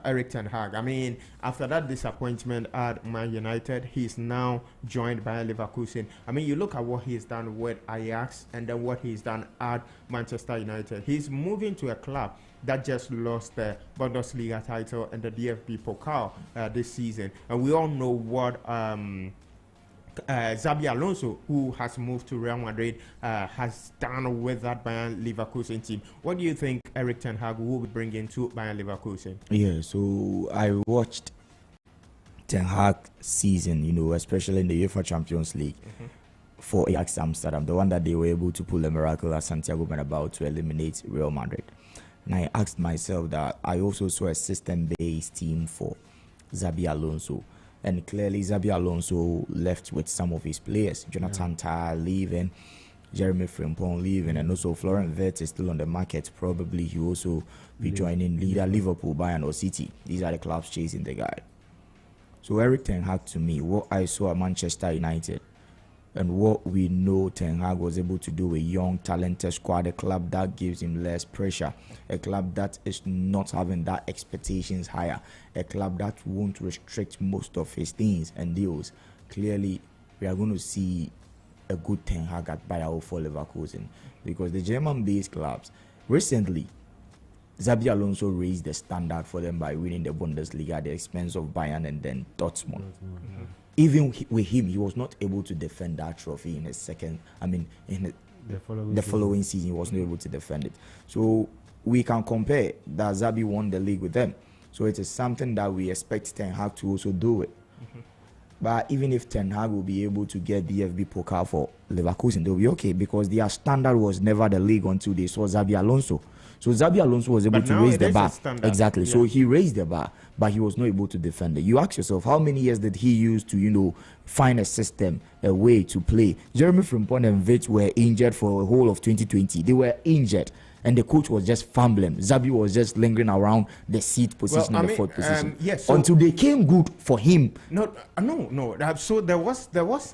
Erik ten Hag. I mean, after that disappointment at Man United, he's now joined Bayern Leverkusen. I mean, you look at what he's done with Ajax and then what he's done at Manchester United. He's moving to a club that just lost the Bundesliga title and the DFB Pokal this season. And we all know what Xabi Alonso, who has moved to Real Madrid, has done with that Bayern Leverkusen team. What do you think Erik ten Hag will be bringing to Bayern Leverkusen? Yeah, so I watched Ten Hag season, especially in the UEFA Champions League for Ajax Amsterdam, the one that they were able to pull a miracle at Santiago Bernabeu to eliminate Real Madrid. And I asked myself that I also saw a system-based team for Xabi Alonso. And clearly Xabi Alonso left with some of his players. Jonathan Tah leaving, Jeremy Frimpong leaving, and also Florent Wirtz is still on the market. Probably he will also be joining either Liverpool, Bayern or City. These are the clubs chasing the guy. So Erik ten Hag, to me, what I saw at Manchester United and what we know Ten Hag was able to do with young, talented squad, a club that gives him less pressure, a club that is not having that expectations higher, a club that won't restrict most of his things and deals. Clearly, we are going to see a good Ten Hag at Bayer for Leverkusen, because the German-based clubs, recently, Xabi Alonso raised the standard for them by winning the Bundesliga at the expense of Bayern and then Dortmund. Even with him, he was not able to defend that trophy in the following season. He was not able to defend it. So we can compare that Xabi won the league with them. So it is something that we expect Ten Hag to also do it. But even if Ten Hag will be able to get DFB Pokal for Leverkusen, they'll be okay, because their standard was never the league until they saw Xabi Alonso. So Xabi Alonso was able to raise the bar. Exactly. Yeah. So he raised the bar, but he was not able to defend it. You ask yourself, how many years did he use to, find a system, a way to play? Jeremy Frimpong and Wirtz were injured for a whole of 2020. They were injured, and the coach was just fumbling. Xabi was just lingering around the seat position, the fourth position. Until they came good for him. No. So there was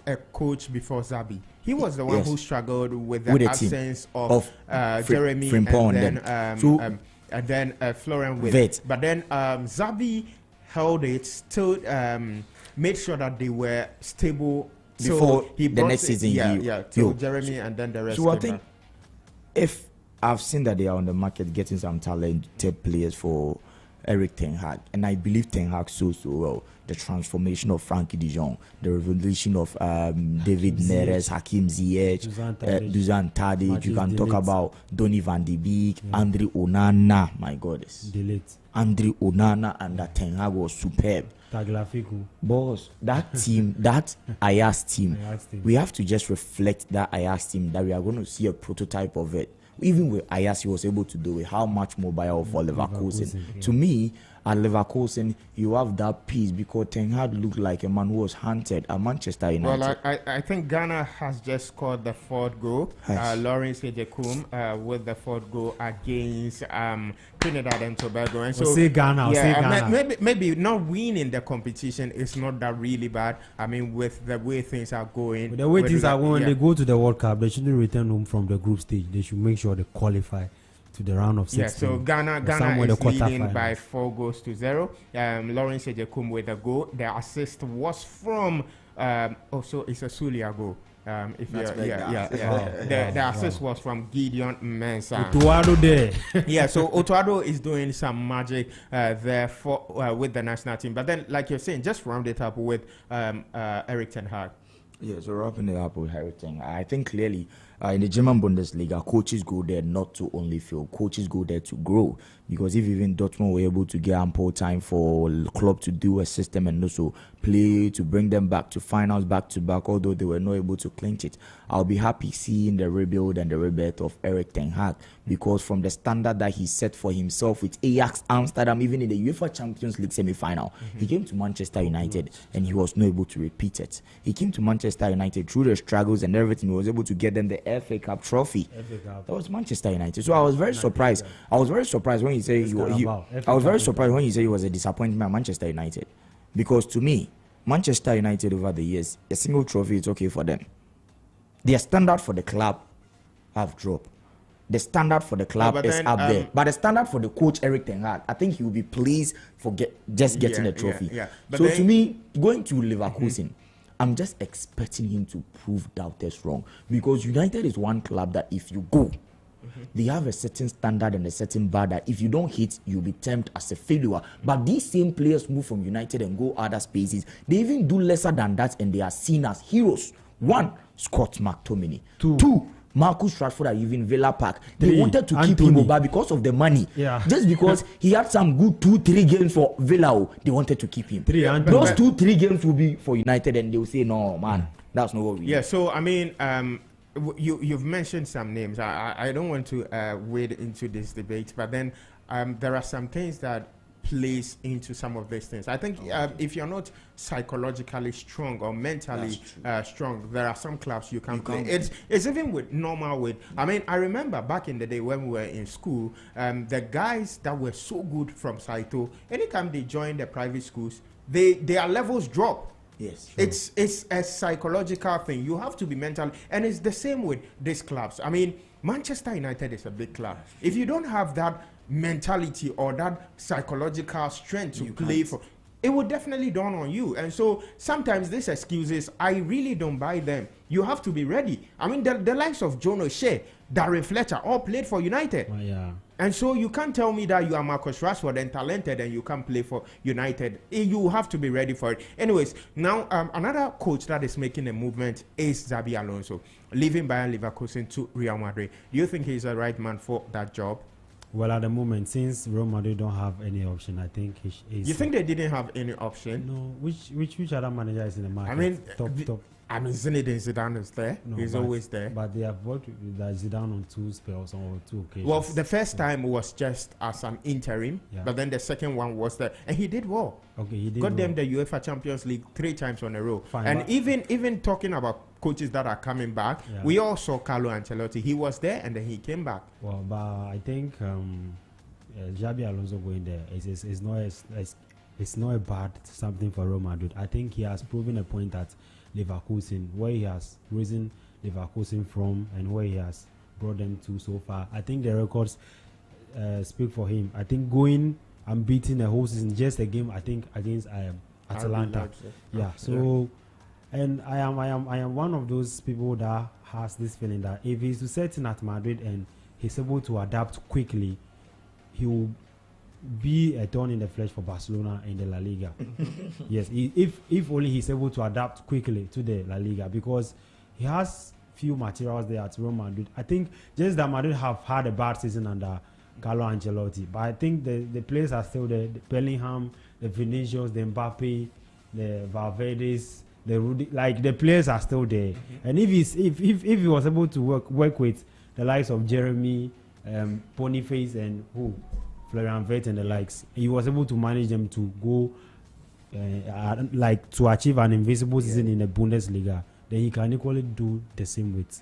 a coach before Xabi. He was the one who struggled with the absence of Jeremy Frimpong. and then Florian Wirtz. Wirtz. But then Xavi held it, still made sure that they were stable before he the next season. till Jeremy and then the rest. So I think if I've seen that they are on the market getting some talented players for Eric Ten Hag, and I believe Ten Hag so well. The transformation of Frankie de Jong, the revolution of David Neres, Hakim Ziyech, Dusan Tadic. You can talk about Donny van de Beek, Andre Onana. My goodness, Andre Onana and that Ten Hag was superb. Boss, that team, that Ajax team, we have to just reflect that Ajax team that we are going to see a prototype of it. Even with Ajax, he was able to do it. How much mobile for Leverkusen? To me, at Leverkusen, you have that piece because Ten Hag looked like a man who was hunted at Manchester United. Well, I think Ghana has just scored the fourth goal. Lawrence Ejekum with the fourth goal against Trinidad and Tobago. And so, say Ghana. Maybe not winning the competition is not that really bad. I mean, with the way things are going. The way things are going, when they go to the World Cup, they shouldn't return home from the group stage. They should make sure they qualify to the round of 16. Yeah, so Ghana is leading by 4-0. Lawrence Ejekum with a goal. The assist was from also it's a Sulia goal. The assist was from Gideon Mensah. Otuado there. Yeah, so Otuado is doing some magic there for with the national team. But then, like you're saying, just round it up with Eric Ten Hag. Yeah, so wrapping it up with Eric Ten Hag, I think clearly in the German Bundesliga, coaches go there not to only fail, coaches go there to grow. Because if even Dortmund were able to get ample time for the club to do a system and also play to bring them back to finals back to back, although they were not able to clinch it, I'll be happy seeing the rebuild and the rebirth of Eric Ten Hag, because from the standard that he set for himself with Ajax Amsterdam, even in the UEFA Champions League semi-final, he came to Manchester United and he was not able to repeat it. He came to Manchester United through the struggles and everything. He was able to get them the FA Cup trophy. That was Manchester United. So I was very surprised. I was very surprised when he said he was a disappointment at Manchester United, because to me, Manchester United over the years, a single trophy is okay for them. Their standard for the club have dropped. The standard for the club is up there, but the standard for the coach Eric Ten Hag, I think he will be pleased for getting a trophy. So to me, going to Leverkusen, I'm just expecting him to prove doubters wrong, because United is one club that if you go, they have a certain standard and a certain bar that if you don't hit, you'll be termed as a failure. But these same players move from United and go other spaces. They even do lesser than that and they are seen as heroes. 1, Scott McTominay. 2, Marcus Rashford at even Villa Park. They wanted to keep him, but because of the money, just because he had some good 2-3 games for Villa, they wanted to keep him. Those 2-3 games will be for United and they will say, no, man, that's not what we do. So, I mean, you've mentioned some names. I don't want to wade into this debate, but then there are some things that plays into some of these things. I think if you're not psychologically strong or mentally strong, there are some clubs you can't play. It's even with normal weight. I mean, I remember back in the day when we were in school, the guys that were so good from Saito, anytime they joined the private schools, their levels drop. Yes, it's a psychological thing. You have to be mentally, and it's the same with these clubs. I mean, Manchester United is a big club. If you don't have that mentality or that psychological strength to play for, it would definitely dawn on you. And so sometimes these excuses, I really don't buy them. You have to be ready. I mean, the likes of John O'Shea, Darren Fletcher, all played for United. And so you can't tell me that you are Marcus Rashford and talented and you can't play for United. You have to be ready for it. Anyways, now another coach that is making a movement is Xabi Alonso, leaving Bayern Leverkusen to Real Madrid. Do you think he's the right man for that job? Well, at the moment, since Real Madrid don't have any option, I think he's... You think they didn't have any option? No. Which other manager is in the market? I mean, top. I mean, Zinedine Zidane is there. No, he's always there. But they have worked with Zidane on 2 spells or 2 occasions. Well, the first time was just as an interim, but then the second one was there, and he did well. Okay, he did got them the UEFA Champions League 3 times on a row. Fine, and even talking about coaches that are coming back, we all saw Carlo Ancelotti. He was there, and then he came back. Well, but I think Xabi Alonso going there it's not a bad something for Real Madrid. I think he has proven a point at Leverkusen, where he has risen Leverkusen from and where he has brought them to so far. I think the records speak for him. I think going and beating the whole season, just a game, I think against Atalanta. Yeah. So, and I am one of those people that has this feeling that if he's to set in at Madrid and he's able to adapt quickly, he will be a thorn in the flesh for Barcelona in the La Liga. Yes, if only he's able to adapt quickly to the La Liga, because he has few materials there at Real Madrid. I think just that Madrid have had a bad season under Carlo Ancelotti, but I think the players are still there. The Bellingham, the Vinicius, the Mbappe, the Valverde's, the Rudy, like the players are still there. And if he was able to work with the likes of Jeremy, Boniface, and Florian Wirtz and the likes, he was able to manage them to go like to achieve an invisible season in the Bundesliga. Then he can equally do the same with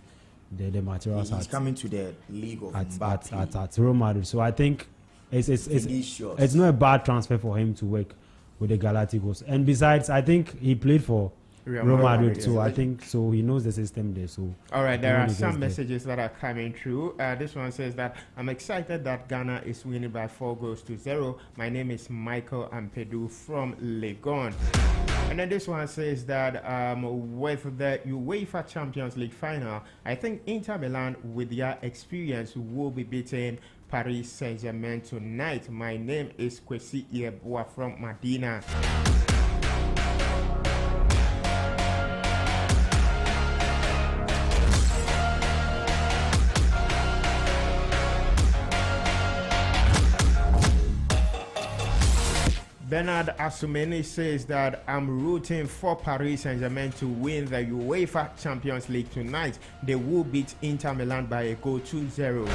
the materials. He's coming to the league of at Real Madrid. So I think it's not a bad transfer for him to work with the Galacticos. And besides, I think he played for Real Madrid too. I think so. He knows the system there. So all right, there are some messages that are coming through. This one says that I'm excited that Ghana is winning by 4-0. My name is Michael Ampedu from Legon. And then this one says that with the UEFA Champions League final, I think Inter Milan, with their experience, will be beating Paris Saint-Germain tonight. My name is Kwesi Ieboa from Medina. Bernard Asumeni says that I'm rooting for Paris Saint-Germain to win the UEFA Champions League tonight. They will beat Inter Milan by a goal 2-0.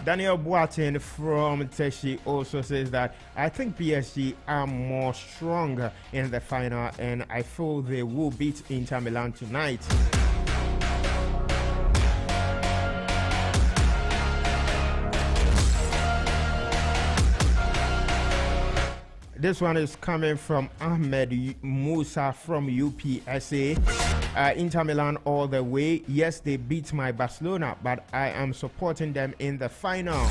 Daniel Boateng from Teshi also says that I think PSG are more stronger in the final and I feel they will beat Inter Milan tonight. This one is coming from Ahmed Musa from UPSA. Inter Milan all the way. Yes, they beat my Barcelona, but I am supporting them in the final.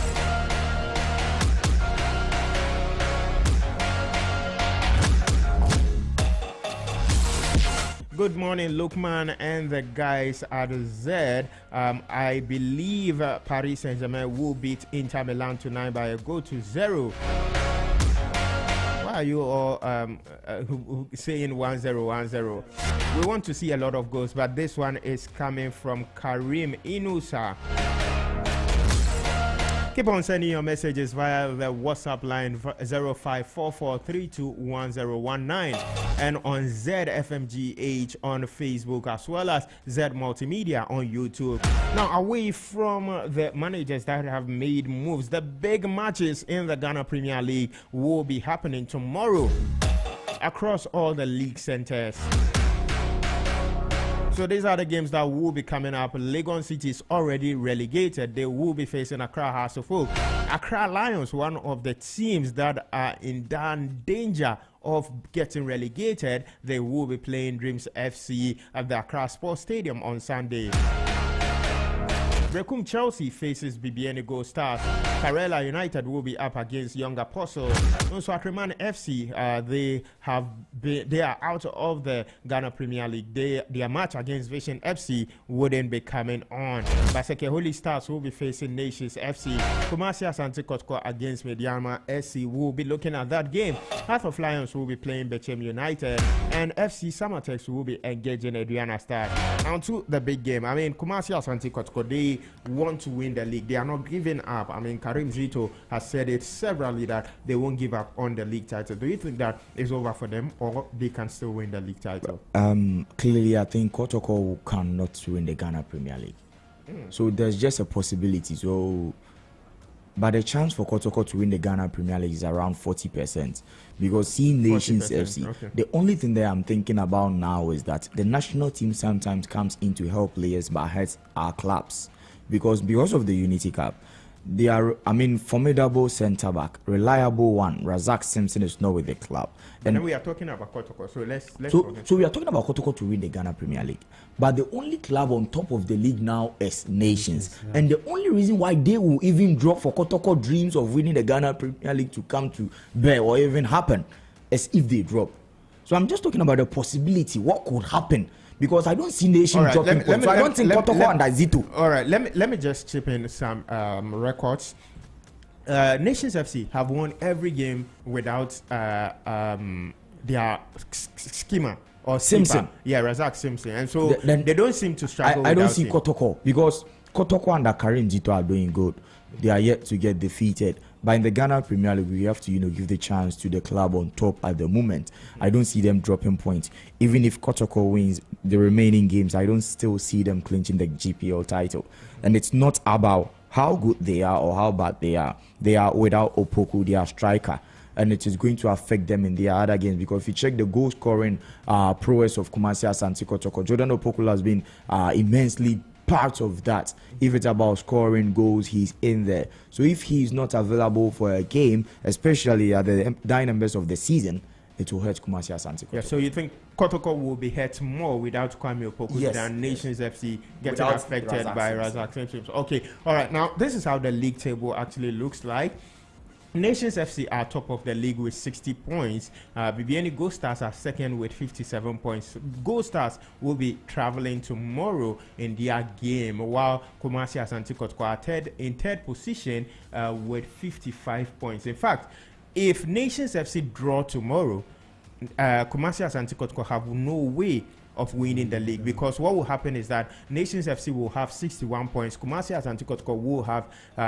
Good morning, Lukman and the guys at Z. I believe Paris Saint-Germain will beat Inter Milan tonight by a goal 2-0. Why are you all saying 1-0? We want to see a lot of goals, but this one is coming from Karim Inusa. Keep on sending your messages via the WhatsApp line 0544321019 and on ZFMGH on Facebook, as well as Z Multimedia on YouTube. Now, away from the managers that have made moves, the big matches in the Ghana Premier League will be happening tomorrow across all the league centers. So these are the games that will be coming up. Legon City is already relegated. They will be facing Accra Hearts of Oak. Accra Lions, one of the teams that are in danger of getting relegated, they will be playing Dreams FC at the Accra Sports Stadium on Sunday. Brekum Chelsea faces BBN Gold Stars. Karela United will be up against Young Apostles. Nswakreman FC, they are out of the Ghana Premier League. Their match against Vision FC wouldn't be coming on. Baseke Holy Stars will be facing Nations FC. Kumasi Asante Kotoko against Mediama SC will be looking at that game. Heart of Lions will be playing Bechem United, and FC Samatex will be engaging Adriana Stars. Now to the big game. I mean, Kumasi Asante Kotoko, they want to win the league. They are not giving up. I mean, Karim Zito has said it severally that they won't give up on the league title. Do you think that is over for them, or they can still win the league title? Clearly, I think Kotoko cannot win the Ghana Premier League. So there's just a possibility. So, but the chance for Kotoko to win the Ghana Premier League is around 40%. Because seeing Nations FC, the only thing that I'm thinking about now is that the national team sometimes comes in to help players but hurts our clubs. Because of the Unity Cup, They are, formidable centre back, reliable one. Razak Simpson is not with the club. And then we are talking about Kotoko. So let's so we are talking about Kotoko to win the Ghana Premier League. But the only club on top of the league now is Nations. And the only reason why they will even drop for Kotoko dreams of winning the Ghana Premier League to come to bear or even happen is if they drop. So I'm just talking about the possibility, what could happen. Because I don't see Nations dropping points. So I don't think Kotoko and Zito. All right, let me just chip in some records. Nations FC have won every game without their schema or Simpson. Yeah, Razak Simpson. And so they don't seem to struggle. I don't see Kotoko because Kotoko and Karim Zito are doing good. They are yet to get defeated. But in the Ghana Premier League, we have to, give the chance to the club on top at the moment. I don't see them dropping points. Even if Kotoko wins the remaining games, I don't still see them clinching the GPL title. And it's not about how good they are or how bad they are. They are without Opoku, their striker. And it is going to affect them in their other games, because if you check the goal scoring prowess of Kumasi Asante Kotoko, Jordan Opoku has been immensely part of that. If it's about scoring goals, he's in there. So if he's not available for a game, especially at the dying numbers of the season, it will hurt Kumasi Asante Kotoko. Yeah, so you think Kotoko will be hurt more without Kwame Opoku than Nations FC getting affected by Razak Simpson? Okay, all right. Now, this is how the league table actually looks like. Nations FC are top of the league with 60 points. BBN Gold Stars are second with 57 points. Gold Stars will be traveling tomorrow in their game, while Kumasi Asante Kotoko are in third position with 55 points. In fact, if Nations FC draw tomorrow, Kumasi Asante Kotoko have no way of winning the league, because what will happen is that Nations FC will have 61 points. Kumasi Asante Kotoko will have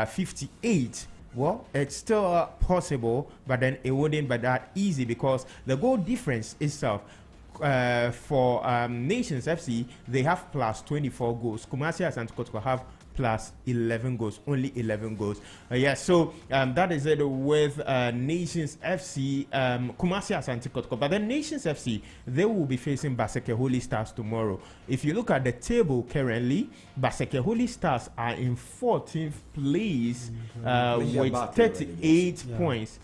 58. Well, it's still possible, but then it wouldn't be that easy, because the goal difference itself for Nations FC, they have plus 24 goals. Kumasi Asante Kotoko have plus 11 goals, only 11 goals. So that is it with Nations FC, Kumasi Asante Kotoko. But then Nations FC, they will be facing Baseke Holy Stars tomorrow. If you look at the table currently, Baseke Holy Stars are in 14th place with 38 points.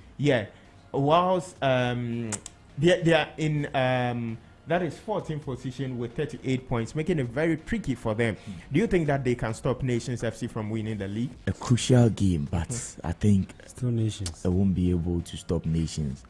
Whilst they are in that is 14th position with 38 points, making it very tricky for them. Do you think that they can stop Nations FC from winning the league? A crucial game, but I think still Nations. They won't be able to stop Nations.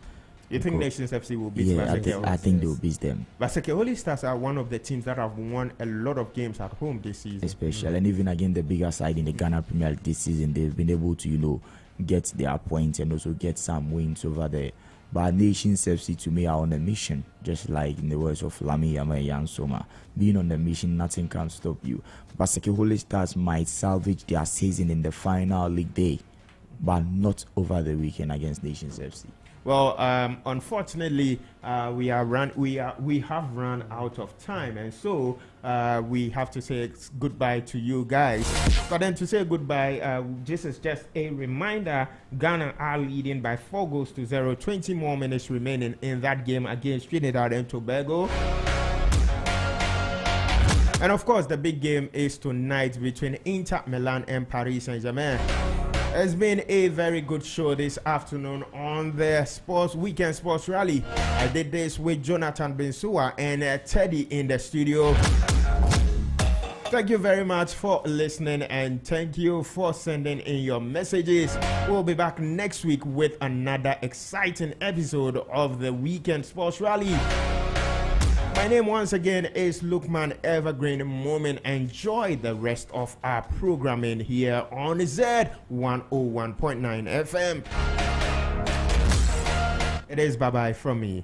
You think Nations FC will beat Baseke? I think they will beat them. Baseke Holy Stars are one of the teams that have won a lot of games at home this season. Especially, and even again, the bigger side in the Ghana Premier League this season, they've been able to, get their points and also get some wins over there. But Nations FC, to me, are on a mission, just like in the words of Lami Yama Yansoma. Being on a mission, nothing can stop you. Baseke Holy Stars might salvage their season in the final league day, but not over the weekend against Nations FC. Well, unfortunately, we have run out of time, and so we have to say goodbye to you guys. But then to say goodbye, this is just a reminder: Ghana are leading by 4-0. 20 more minutes remaining in that game against Trinidad and Tobago. And of course, the big game is tonight between Inter Milan and Paris Saint-Germain. It's been a very good show this afternoon on the Weekend Sports Rally. I did this with Jonathan Bensua and Teddy in the studio. Thank you very much for listening, and thank you for sending in your messages. We'll be back next week with another exciting episode of the Weekend Sports Rally. My name once again is Lukman Evergreen Moment. Enjoy the rest of our programming here on Z 101.9 FM. It is bye-bye from me.